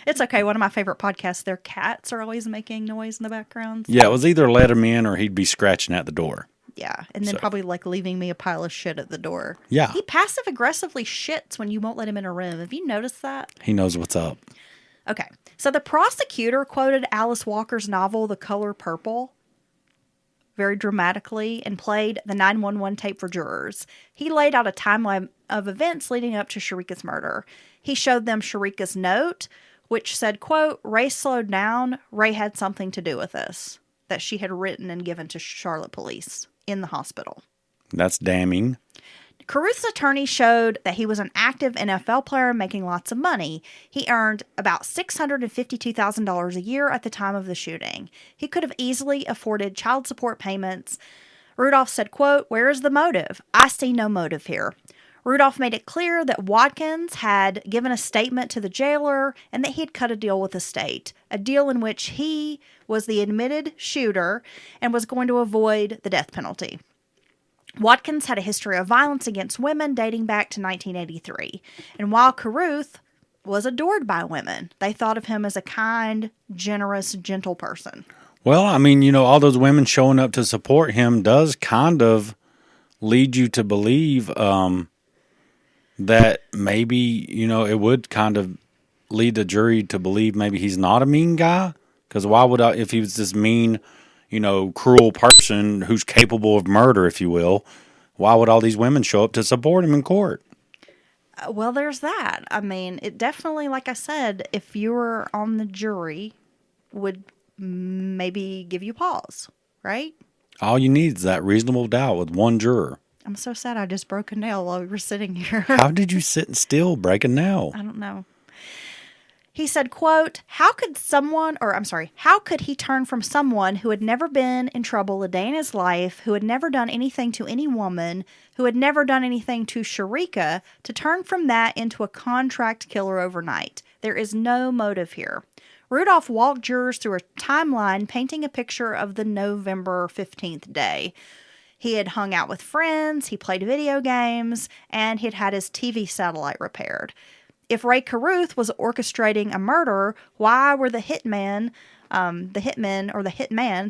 It's okay. One of my favorite podcasts, their cats are always making noise in the background. So. Yeah, it was either let him in or he'd be scratching at the door. Yeah, and then probably like leaving me a pile of shit at the door. Yeah. He passive aggressively shits when you won't let him in a room. Have you noticed that? He knows what's up. Okay. So the prosecutor quoted Alice Walker's novel, The Color Purple, very dramatically and played the 911 tape for jurors. He laid out a timeline of events leading up to Sharika's murder. He showed them Sharika's note, which said, quote, Rae slowed down. Rae had something to do with this, that she had written and given to Charlotte police in the hospital. That's damning. Carruth's attorney showed that he was an active NFL player making lots of money. He earned about $652,000 a year at the time of the shooting. He could have easily afforded child support payments. Rudolph said, quote, where is the motive? I see no motive here. Rudolph made it clear that Watkins had given a statement to the jailer and that he had cut a deal with the state, a deal in which he was the admitted shooter and was going to avoid the death penalty. Watkins had a history of violence against women dating back to 1983. And while Carruth was adored by women, they thought of him as a kind, generous, gentle person. Well, I mean, all those women showing up to support him does kind of lead you to believe that maybe, it would kind of lead the jury to believe maybe he's not a mean guy. Because why would if he was this mean, cruel person who's capable of murder, if you will, why would all these women show up to support him in court? Well, there's that. I mean, it definitely, like I said, if you were on the jury, would maybe give you pause, right? All you need is that reasonable doubt with one juror. I'm so sad I just broke a nail while we were sitting here. How did you sit still, break a nail? I don't know. He said, quote, how could he turn from someone who had never been in trouble a day in his life, who had never done anything to any woman, who had never done anything to Sharika, to turn from that into a contract killer overnight? There is no motive here. Rudolph walked jurors through a timeline painting a picture of the November 15th day. He had hung out with friends, he played video games, and he'd had his TV satellite repaired. If Rae Carruth was orchestrating a murder, why were the hitmen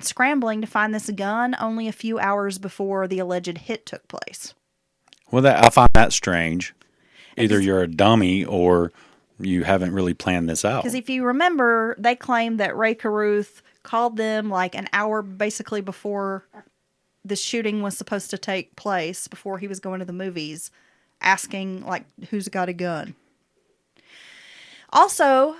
scrambling to find this gun only a few hours before the alleged hit took place? Well, I find that strange. Either you're a dummy or you haven't really planned this out. Because if you remember, they claimed that Rae Carruth called them like an hour basically before the shooting was supposed to take place, before he was going to the movies, asking like, who's got a gun? Also,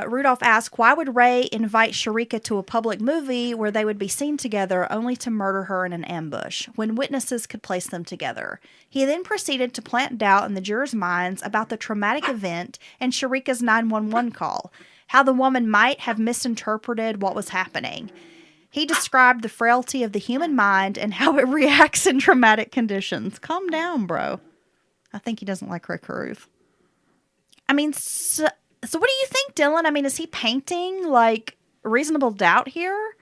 Rudolph asked, why would Rae invite Sharika to a public movie where they would be seen together only to murder her in an ambush, when witnesses could place them together? He then proceeded to plant doubt in the jurors' minds about the traumatic event and Sharika's 911 call, how the woman might have misinterpreted what was happening. He described the frailty of the human mind and how it reacts in traumatic conditions. Calm down, bro. I think he doesn't like Rae Carruth. I mean, so what do you think, Dylan? I mean, is he painting, like, reasonable doubt here?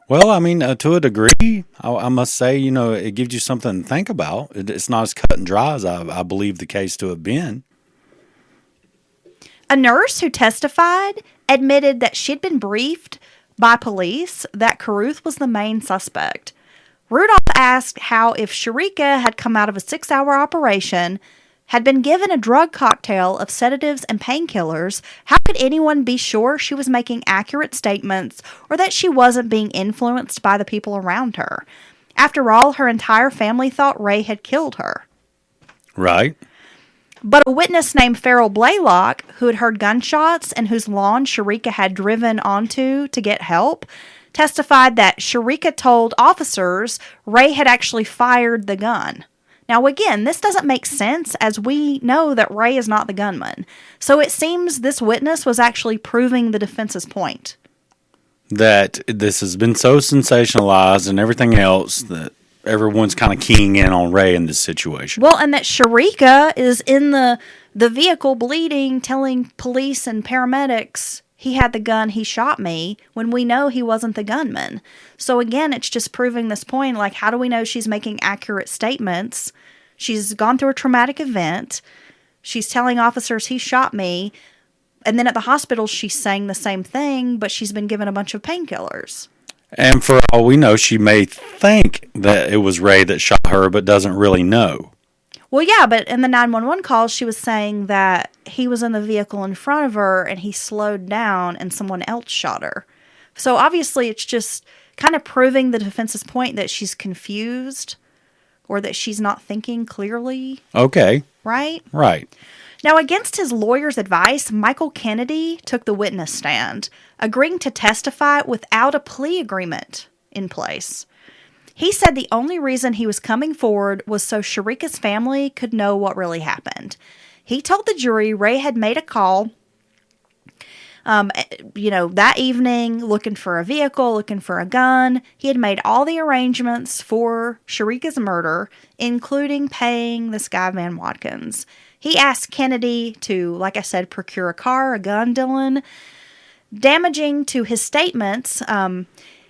Well, I mean, to a degree, I must say, it gives you something to think about. It's not as cut and dry as I believe the case to have been. A nurse who testified admitted that she'd been briefed by police that Carruth was the main suspect. Rudolph asked how if Sharika had come out of a 6-hour operation, had been given a drug cocktail of sedatives and painkillers, how could anyone be sure she was making accurate statements or that she wasn't being influenced by the people around her? After all, her entire family thought Rae had killed her. Right. But a witness named Farrell Blaylock, who had heard gunshots and whose lawn Sharika had driven onto to get help, testified that Sharika told officers Rae had actually fired the gun. Now, again, this doesn't make sense, as we know that Rae is not the gunman. So it seems this witness was actually proving the defense's point. That this has been so sensationalized and everything else that everyone's kind of keying in on Rae in this situation. Well, and that Sharika is in the vehicle bleeding, telling police and paramedics he had the gun, he shot me, when we know he wasn't the gunman. So again, it's just proving this point, like, how do we know she's making accurate statements? She's gone through a traumatic event. She's telling officers he shot me. And then at the hospital, she's saying the same thing, but she's been given a bunch of painkillers. And for all we know, she may think that it was Rae that shot her, but doesn't really know. Well, yeah, but in the 911 call, she was saying that he was in the vehicle in front of her and he slowed down and someone else shot her. So obviously it's just kind of proving the defense's point that she's confused or that she's not thinking clearly. Okay. Right? Right. Now, against his lawyer's advice, Michael Kennedy took the witness stand, agreeing to testify without a plea agreement in place. He said the only reason he was coming forward was so Sharika's family could know what really happened. He told the jury Rae had made a call, that evening, looking for a vehicle, looking for a gun. He had made all the arrangements for Sharika's murder, including paying this guy Van Watkins. He asked Kennedy to, like I said, procure a car, a gun, Dylan. Damaging to his statements,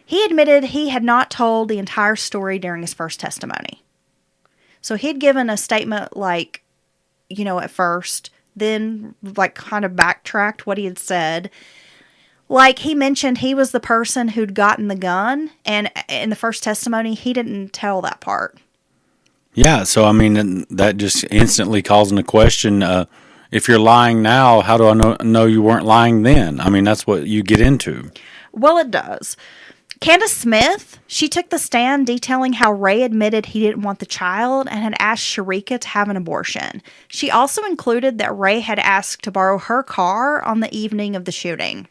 he admitted he had not told the entire story during his first testimony. So he'd given a statement at first, then kind of backtracked what he had said. Like, he mentioned he was the person who'd gotten the gun, and in the first testimony, he didn't tell that part. Yeah, so I mean, that just instantly calls into question, if you're lying now, how do I know you weren't lying then? I mean, that's what you get into. Well, it does. Candace Smith, she took the stand detailing how Rae admitted he didn't want the child and had asked Sharika to have an abortion. She also included that Rae had asked to borrow her car on the evening of the shooting.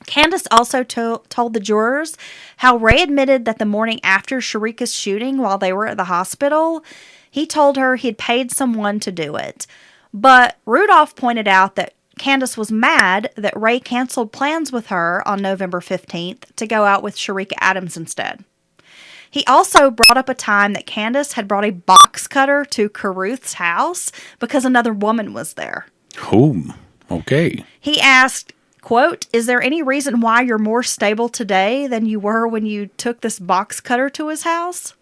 Candace also told the jurors how Rae admitted that the morning after Sharika's shooting while they were at the hospital, he told her he'd paid someone to do it. But Rudolph pointed out that Candace was mad that Rae canceled plans with her on November 15th to go out with Sharika Adams instead. He also brought up a time that Candace had brought a box cutter to Carruth's house because another woman was there. Oh, okay. He asked, quote, "Is there any reason why you're more stable today than you were when you took this box cutter to his house?"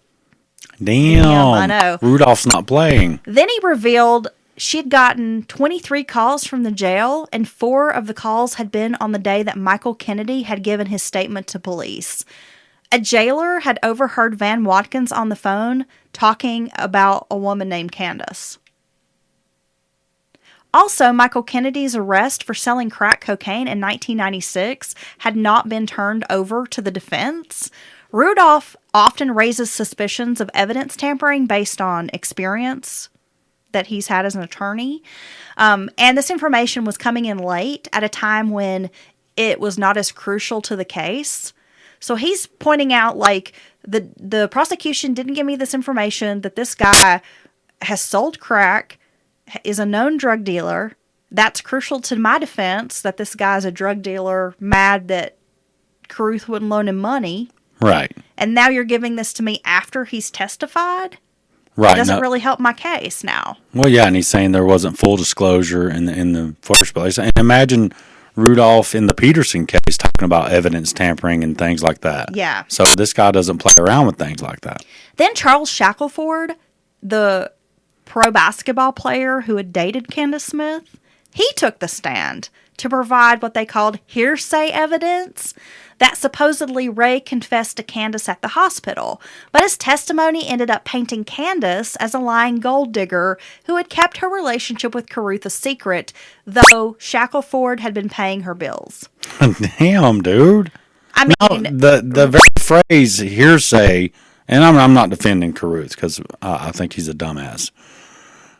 Damn. I know. Rudolph's not playing. Then he revealed she'd gotten 23 calls from the jail, and 4 of the calls had been on the day that Michael Kennedy had given his statement to police. A jailer had overheard Van Watkins on the phone talking about a woman named Candace. Also, Michael Kennedy's arrest for selling crack cocaine in 1996 had not been turned over to the defense. Rudolph often raises suspicions of evidence tampering based on experience that he's had as an attorney. And this information was coming in late at a time when it was not as crucial to the case. So he's pointing out, like, the prosecution didn't give me this information that this guy has sold crack, is a known drug dealer. That's crucial to my defense, that this guy's a drug dealer mad that Carruth wouldn't loan him money. Right. And now you're giving this to me after he's testified? Right. It doesn't really help my case now. Well, yeah, and he's saying there wasn't full disclosure in the first place. And imagine Rudolph in the Peterson case talking about evidence tampering and things like that. Yeah. So this guy doesn't play around with things like that. Then Charles Shackelford, the pro basketball player who had dated Candace Smith, he took the stand to provide what they called hearsay evidence that supposedly Rae confessed to Candace at the hospital. But his testimony ended up painting Candace as a lying gold digger who had kept her relationship with Carruth a secret, though Shackelford had been paying her bills. Damn, dude. I mean, no, the very phrase hearsay, and I'm not defending Carruth because I think he's a dumbass.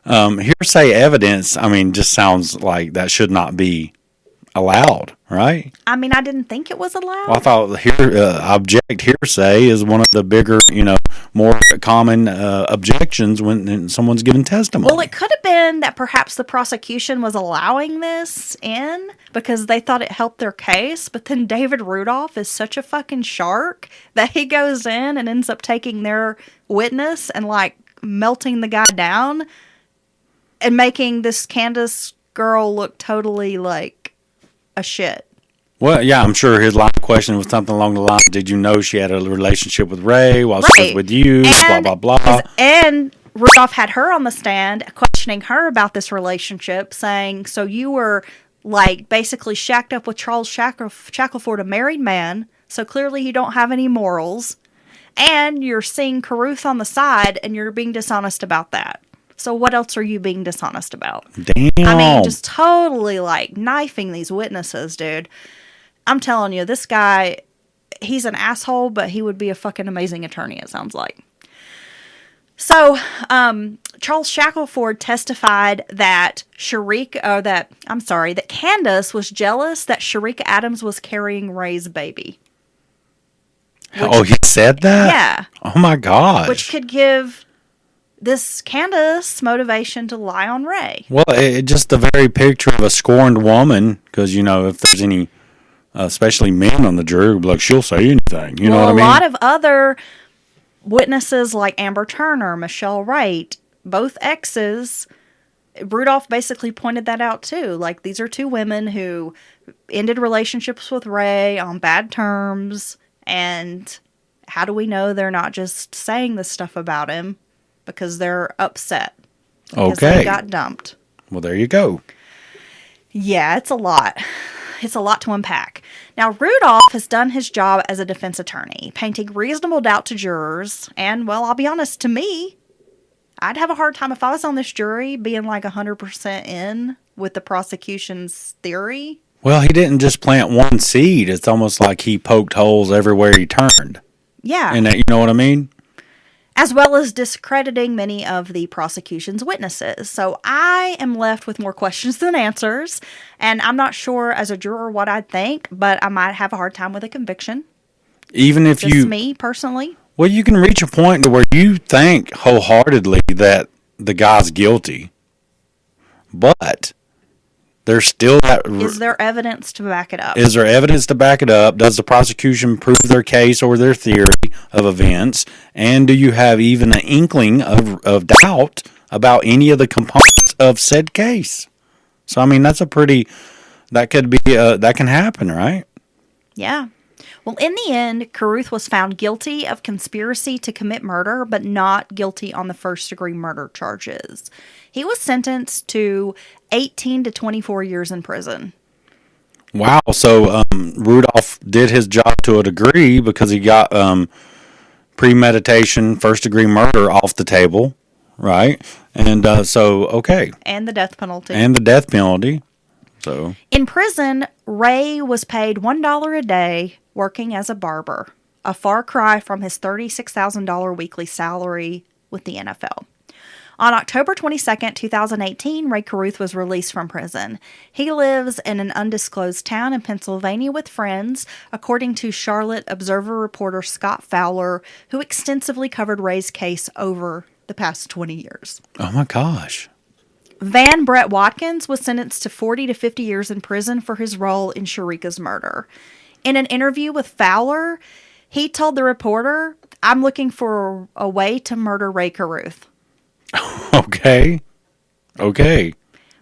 Hearsay evidence, I mean, just sounds like that should not be allowed, right? I mean, I didn't think it was allowed. Well, I thought object hearsay is one of the bigger, more common objections when someone's giving testimony. Well, it could have been that perhaps the prosecution was allowing this in because they thought it helped their case, but then David Rudolph is such a fucking shark that he goes in and ends up taking their witness and, like, melting the guy down and making this Candace girl look totally like a shit. Well, yeah, I'm sure his line of question was something along the lines, did you know she had a relationship with Rae while she was with you, and, blah, blah, blah. And Rudolph had her on the stand questioning her about this relationship, saying, so you were, like, basically shacked up with Charles Shackelford, a married man, so clearly you don't have any morals, and you're seeing Carruth on the side, and you're being dishonest about that. So what else are you being dishonest about? Damn. I mean, just totally, like, knifing these witnesses, dude. I'm telling you, this guy, he's an asshole, but he would be a fucking amazing attorney, it sounds like. So, Charles Shackelford testified that that Candace was jealous that Sharika Adams was carrying Rae's baby. He said that? Yeah. Oh, my gosh. Which could give this Candace motivation to lie on Rae. Well, just the very picture of a scorned woman, because, if there's any, especially men on the jury, like, she'll say anything. You know what I mean? A lot of other witnesses like Amber Turner, Michelle Wright, both exes, Rudolph basically pointed that out too. Like, these are two women who ended relationships with Rae on bad terms, and how do we know they're not just saying this stuff about him? Because they're upset. Because they got dumped. Well, there you go. Yeah, it's a lot. It's a lot to unpack. Now, Rudolph has done his job as a defense attorney, painting reasonable doubt to jurors. And, well, I'll be honest, to me, I'd have a hard time if I was on this jury being like 100% in with the prosecution's theory. Well, he didn't just plant one seed. It's almost like he poked holes everywhere he turned. Yeah. And that, you know what I mean? As well as discrediting many of the prosecution's witnesses. So I am left with more questions than answers, and I'm not sure as a juror what I'd think, but I might have a hard time with a conviction. Even if Just you... me, personally. Well, you can reach a point to where you think wholeheartedly that the guy's guilty, but there's still that... Is there evidence to back it up? Is there evidence to back it up? Does the prosecution prove their case or their theory of events? And do you have even an inkling of doubt about any of the components of said case? So, I mean, that's a pretty... That could be... that can happen, right? Yeah. Well, in the end, Carruth was found guilty of conspiracy to commit murder, but not guilty on the first-degree murder charges. He was sentenced to 18 to 24 years in prison. Wow. So Rudolph did his job to a degree because he got premeditation, first-degree murder off the table, right? And okay. And the death penalty. And the death penalty. So in prison, Rae was paid $1 a day working as a barber, a far cry from his $36,000 weekly salary with the NFL. On October 22nd, 2018, Rae Carruth was released from prison. He lives in an undisclosed town in Pennsylvania with friends, according to Charlotte Observer reporter Scott Fowler, who extensively covered Rae's case over the past 20 years. Oh my gosh. Van Brett Watkins was sentenced to 40 to 50 years in prison for his role in Sharika's murder. In an interview with Fowler, he told the reporter, "I'm looking for a way to murder Rae Carruth." Okay.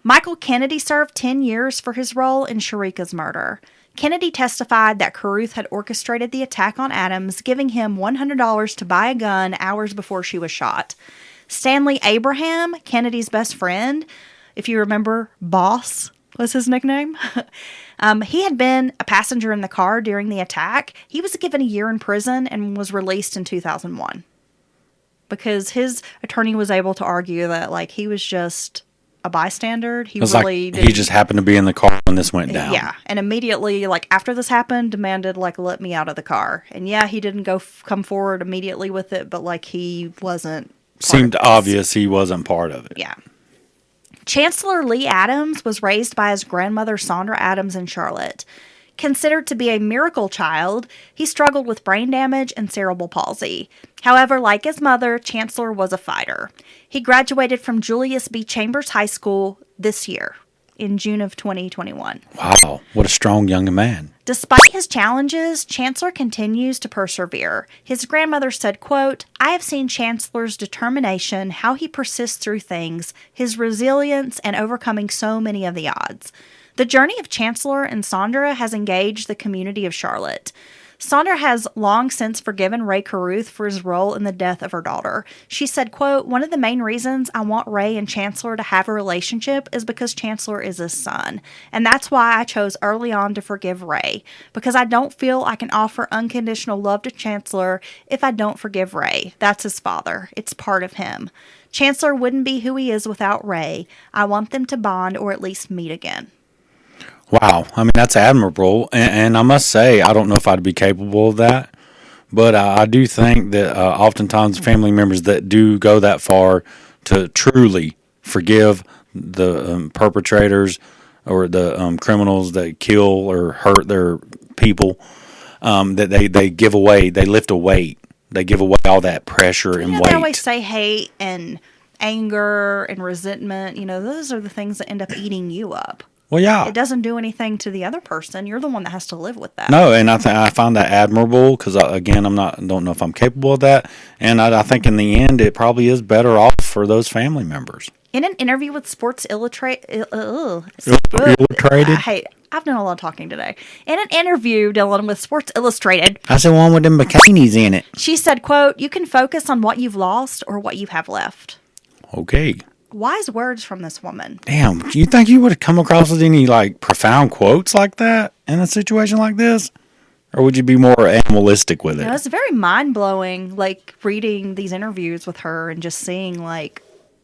Michael Kennedy served 10 years for his role in Sharika's murder. Kennedy testified that Carruth had orchestrated the attack on Adams, giving him $100 to buy a gun hours before she was shot. Stanley Abraham, Kennedy's best friend, if you remember, Boss was his nickname. He had been a passenger in the car during the attack. He was given a year in prison and was released in 2001 because his attorney was able to argue that, like, he was just a bystander. He just happened to be in the car when this went down. Yeah, and immediately, like, after this happened, demanded, like, let me out of the car. And yeah, he didn't come forward immediately with it, but, like, he wasn't. Seemed obvious he wasn't part of it. Yeah. Chancellor Lee Adams was raised by his grandmother Sondra Adams in Charlotte. Considered to be a miracle child, he struggled with brain damage and cerebral palsy. However, like his mother, Chancellor was a fighter. He graduated from Julius B. Chambers High School this year, in June of 2021. Wow, what a strong young man. Despite his challenges, Chancellor continues to persevere. His grandmother said, quote, "I have seen Chancellor's determination, how he persists through things, his resilience, and overcoming so many of the odds. The journey of Chancellor and Sondra has engaged the community of Charlotte. Sondra has long since forgiven Rae Carruth for his role in the death of her daughter. She said, quote, "One of the main reasons I want Rae and Chancellor to have a relationship is because Chancellor is his son. And that's why I chose early on to forgive Rae, because I don't feel I can offer unconditional love to Chancellor if I don't forgive Rae. That's his father. It's part of him. Chancellor wouldn't be who he is without Rae. I want them to bond or at least meet again." Wow. I mean, that's admirable. And I must say, I don't know if I'd be capable of that. But I do think that oftentimes family members that do go that far to truly forgive the perpetrators or the criminals that kill or hurt their people, that they give away, they lift a weight. They give away all that pressure and weight. They always say hate and anger and resentment. You know, those are the things that end up eating you up. Well, yeah. It doesn't do anything to the other person. You're the one that has to live with that. No, and I find that admirable because, again, don't know if I'm capable of that. And I think in the end, it probably is better off for those family members. In an interview with Sports Illustrated. Illustrated? I've done a lot of talking today. In an interview, Dylan, with Sports Illustrated. I said one with them bikinis in it. She said, quote, "You can focus on what you've lost or what you have left." Okay. Wise words from this woman. Damn, you think you would have come across with any, like, profound quotes like that in a situation like this? Or would you be more animalistic with it? It's very mind-blowing, like, reading these interviews with her and just seeing, like,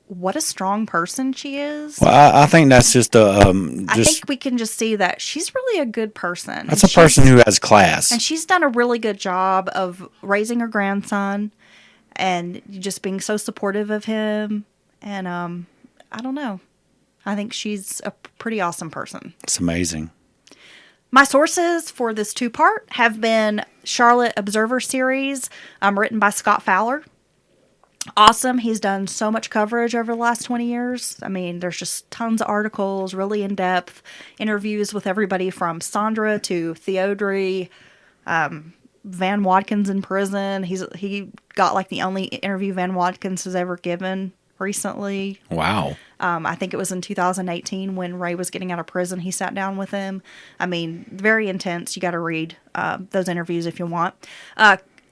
what a strong person she is. Well, I think that's just I think we can just see that she's really a good person. That's a person who has class. And she's done a really good job of raising her grandson and just being so supportive of him. And I don't know. I think she's a pretty awesome person. It's amazing. My sources for this 2-part have been Charlotte Observer series, written by Scott Fowler. Awesome. He's done so much coverage over the last 20 years. I mean, there's just tons of articles, really in-depth interviews with everybody from Sandra to Theodore, Van Watkins in prison. He got like the only interview Van Watkins has ever given recently. Wow. I think it was in 2018 when Rae was getting out of prison. He sat down with him. I mean, very intense. You got to read those interviews if you want.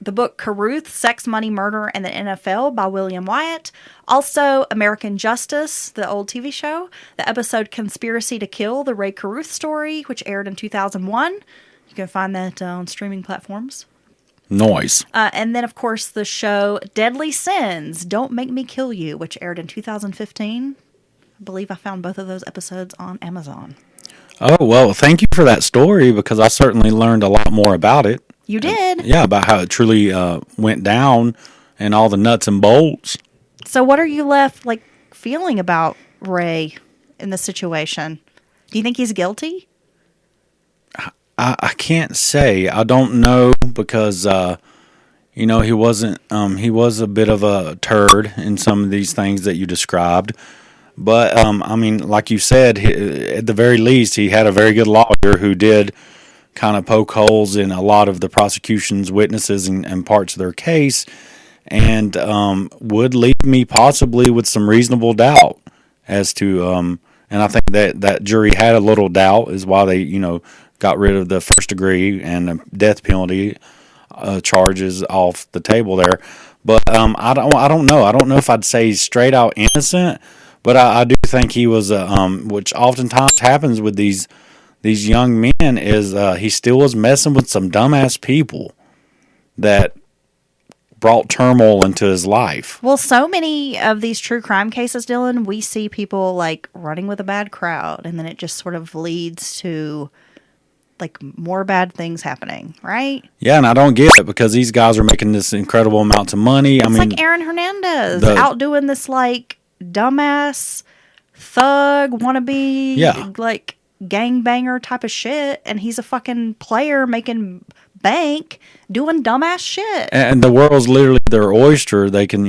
The book Carruth, Sex, Money, Murder, and the NFL by William Wyatt. Also, American Justice, the old TV show. The episode Conspiracy to Kill, the Rae Carruth story, which aired in 2001. You can find that on streaming platforms. Noise. And then, of course, the show Deadly Sins, Don't Make Me Kill You, which aired in 2015. I believe I found both of those episodes on Amazon. Oh, well, thank you for that story because I certainly learned a lot more about it. You did? Yeah, about how it truly went down and all the nuts and bolts. So what are you left, like, feeling about Rae in this situation? Do you think he's guilty? I can't say. I don't know because, he wasn't, he was a bit of a turd in some of these things that you described. But, I mean, like you said, at the very least, he had a very good lawyer who did kind of poke holes in a lot of the prosecution's witnesses and parts of their case and would leave me possibly with some reasonable doubt as to, and I think that jury had a little doubt is why they, got rid of the first degree and the death penalty charges off the table there. But I don't know. I don't know if I'd say straight out innocent, but I do think he was, which oftentimes happens with these young men, is he still was messing with some dumbass people that brought turmoil into his life. Well, so many of these true crime cases, Dylan, we see people like running with a bad crowd, and then it just sort of leads to like more bad things happening, right? Yeah, and I don't get it because these guys are making this incredible amounts of money. It's like Aaron Hernandez out doing this like dumbass thug wannabe, like gangbanger type of shit, and he's a fucking player making bank doing dumbass shit. And the world's literally their oyster. They can,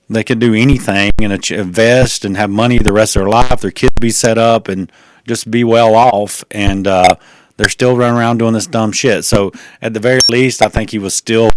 they can do anything in a vest and have money the rest of their life. Their kids be set up and just be well off, and they're still running around doing this dumb shit. So at the very least, I think he was still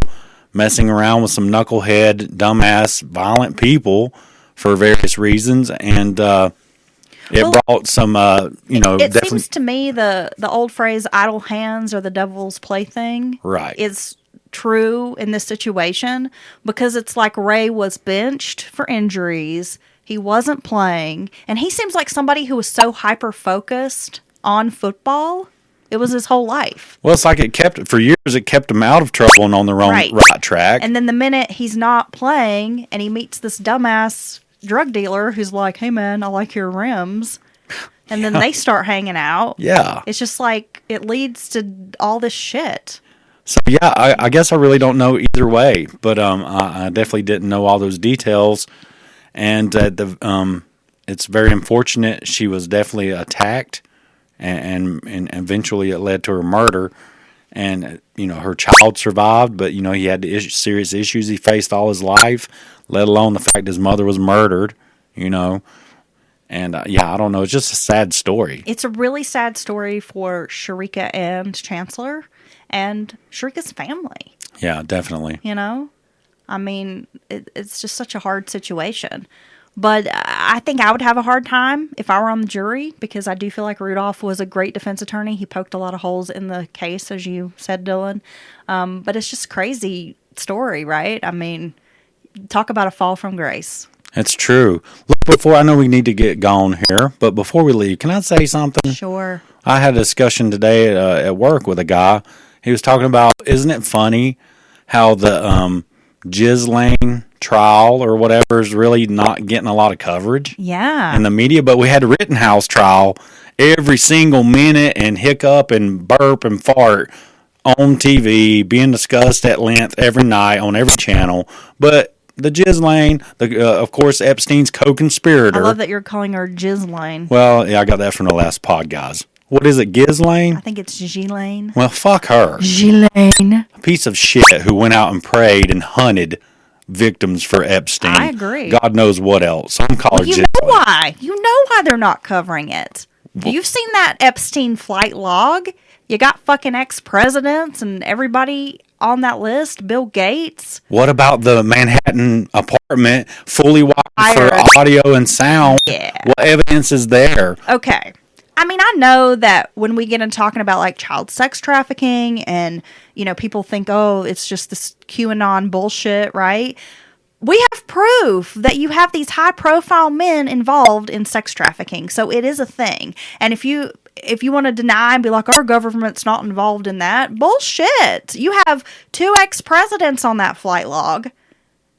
messing around with some knucklehead, dumbass, violent people for various reasons, and brought some, It seems to me the old phrase "idle hands are the devil's plaything" is true in this situation, because it's like Rae was benched for injuries. He wasn't playing, and he seems like somebody who was so hyper-focused on football. It was his whole life. Well, it's like it kept him out of trouble and on the right track. And then the minute he's not playing and he meets this dumbass drug dealer who's like, "Hey, man, I like your rims," and then they start hanging out. Yeah. It's just like it leads to all this shit. So, yeah, I guess I really don't know either way, but I definitely didn't know all those details. And it's very unfortunate. She was definitely attacked, and eventually it led to her murder. And, her child survived, but, he had serious issues he faced all his life, let alone the fact his mother was murdered, And, I don't know. It's just a sad story. It's a really sad story for Sharika and Chancellor and Sharika's family. Yeah, definitely. I mean, it's just such a hard situation. But I think I would have a hard time if I were on the jury, because I do feel like Rudolph was a great defense attorney. He poked a lot of holes in the case, as you said, Dylan. But it's just a crazy story, right? I mean, talk about a fall from grace. It's true. Look, I know we need to get going here, but before we leave, can I say something? Sure. I had a discussion today at work with a guy. He was talking about, isn't it funny how the Ghislaine trial or whatever is really not getting a lot of coverage Yeah. in the media, but we had a Rittenhouse trial every single minute and hiccup and burp and fart on TV being discussed at length every night on every channel. But the Ghislaine, of course, Epstein's co-conspirator. I love that you're calling her Ghislaine. Well, yeah, I got that from the last pod, guys. What is it, Ghislaine? I think it's Ghislaine. Well, fuck her. Ghislaine. A piece of shit who went out and prayed and hunted victims for Epstein. I agree. God knows what else. I'm calling You know why? You know why they're not covering it. You've seen that Epstein flight log. You got fucking ex-presidents and everybody on that list. Bill Gates. What about the Manhattan apartment fully wired for Wired. audio and sound? Yeah. What evidence is there? Okay. I mean, I know that when we get into talking about like child sex trafficking and, you know, people think, oh, it's just this QAnon bullshit, right? We have proof that you have these high profile men involved in sex trafficking. So it is a thing. And if you want to deny and be like, our government's not involved in that, bullshit. You have 2 ex-presidents on that flight log.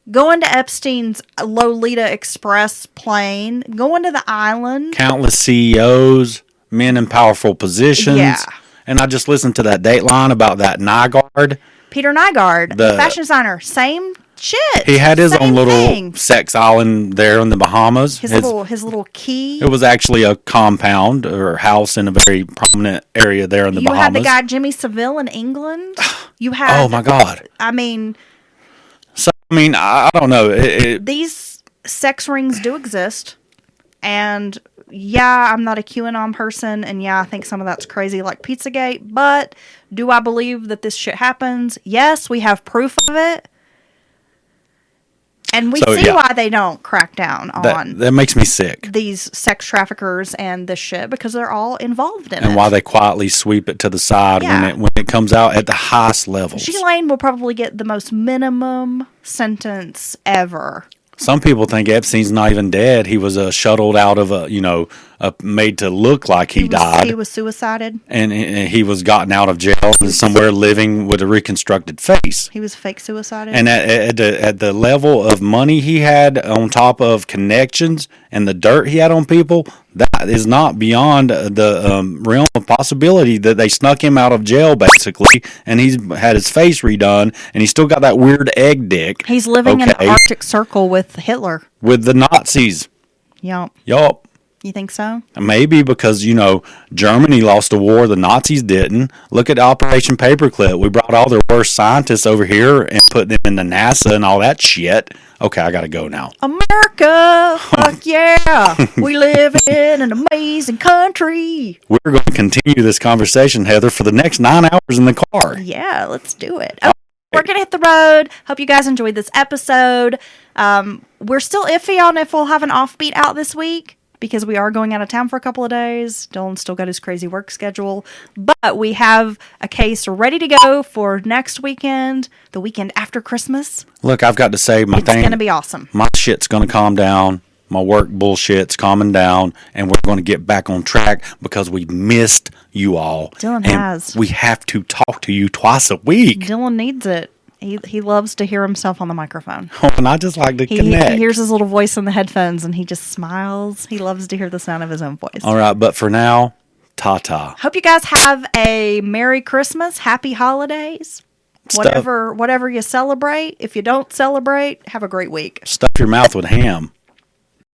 Going to Epstein's Lolita Express plane, going to the island. Countless CEOs, men in powerful positions. Yeah. And I just listened to that Dateline about that Nygaard. Peter Nygaard, the fashion designer, same shit. He had his Same own little thing. sex island there in the Bahamas. His little key. It was actually a compound or house in a very prominent area there in the Bahamas. You had the guy Jimmy Savile in England. You had. Oh my God. I mean, So I mean, I don't know. these sex rings do exist, and yeah, I'm not a QAnon person, and yeah, I think some of that's crazy, like Pizzagate. But do I believe that this shit happens? Yes, we have proof of it. And we see why they don't crack down on that makes me sick. these sex traffickers and this shit, because they're all involved in it. And why they quietly sweep it to the side when it comes out at the highest levels. Ghislaine will probably get the most minimum sentence ever. Some people think Epstein's not even dead. He was shuttled out of made to look like he died. He was suicided. And he was gotten out of jail and somewhere living with a reconstructed face. He was fake suicided. And at the level of money he had on top of connections and the dirt he had on people, that is not beyond the realm of possibility that they snuck him out of jail, basically, and he's had his face redone, and he's still got that weird egg dick. He's living in an Arctic Circle with Hitler. With the Nazis. Yup. Yup. You think so? Maybe because, Germany lost a war, the Nazis didn't. Look at Operation Paperclip. We brought all their worst scientists over here and put them into NASA and all that shit. Okay, I gotta go now. America! Fuck yeah! We live in an amazing country! We're going to continue this conversation, Heather, for the next 9 hours in the car. Yeah, let's do it. Okay, we're going to hit the road. Hope you guys enjoyed this episode. We're still iffy on if we'll have an offbeat out this week, because we are going out of town for a couple of days. Dylan's still got his crazy work schedule. But we have a case ready to go for next weekend, the weekend after Christmas. Look, I've got to say It's going to be awesome. My shit's going to calm down. My work bullshit's calming down. And we're going to get back on track because we missed you all. Dylan and has. We have to talk to you twice a week. Dylan needs it. He loves to hear himself on the microphone. Oh, and I just like to connect. He hears his little voice in the headphones and he just smiles. He loves to hear the sound of his own voice. All right, but for now, ta-ta. Hope you guys have a Merry Christmas, Happy Holidays. Whatever you celebrate. If you don't celebrate, have a great week. Stuff your mouth with ham.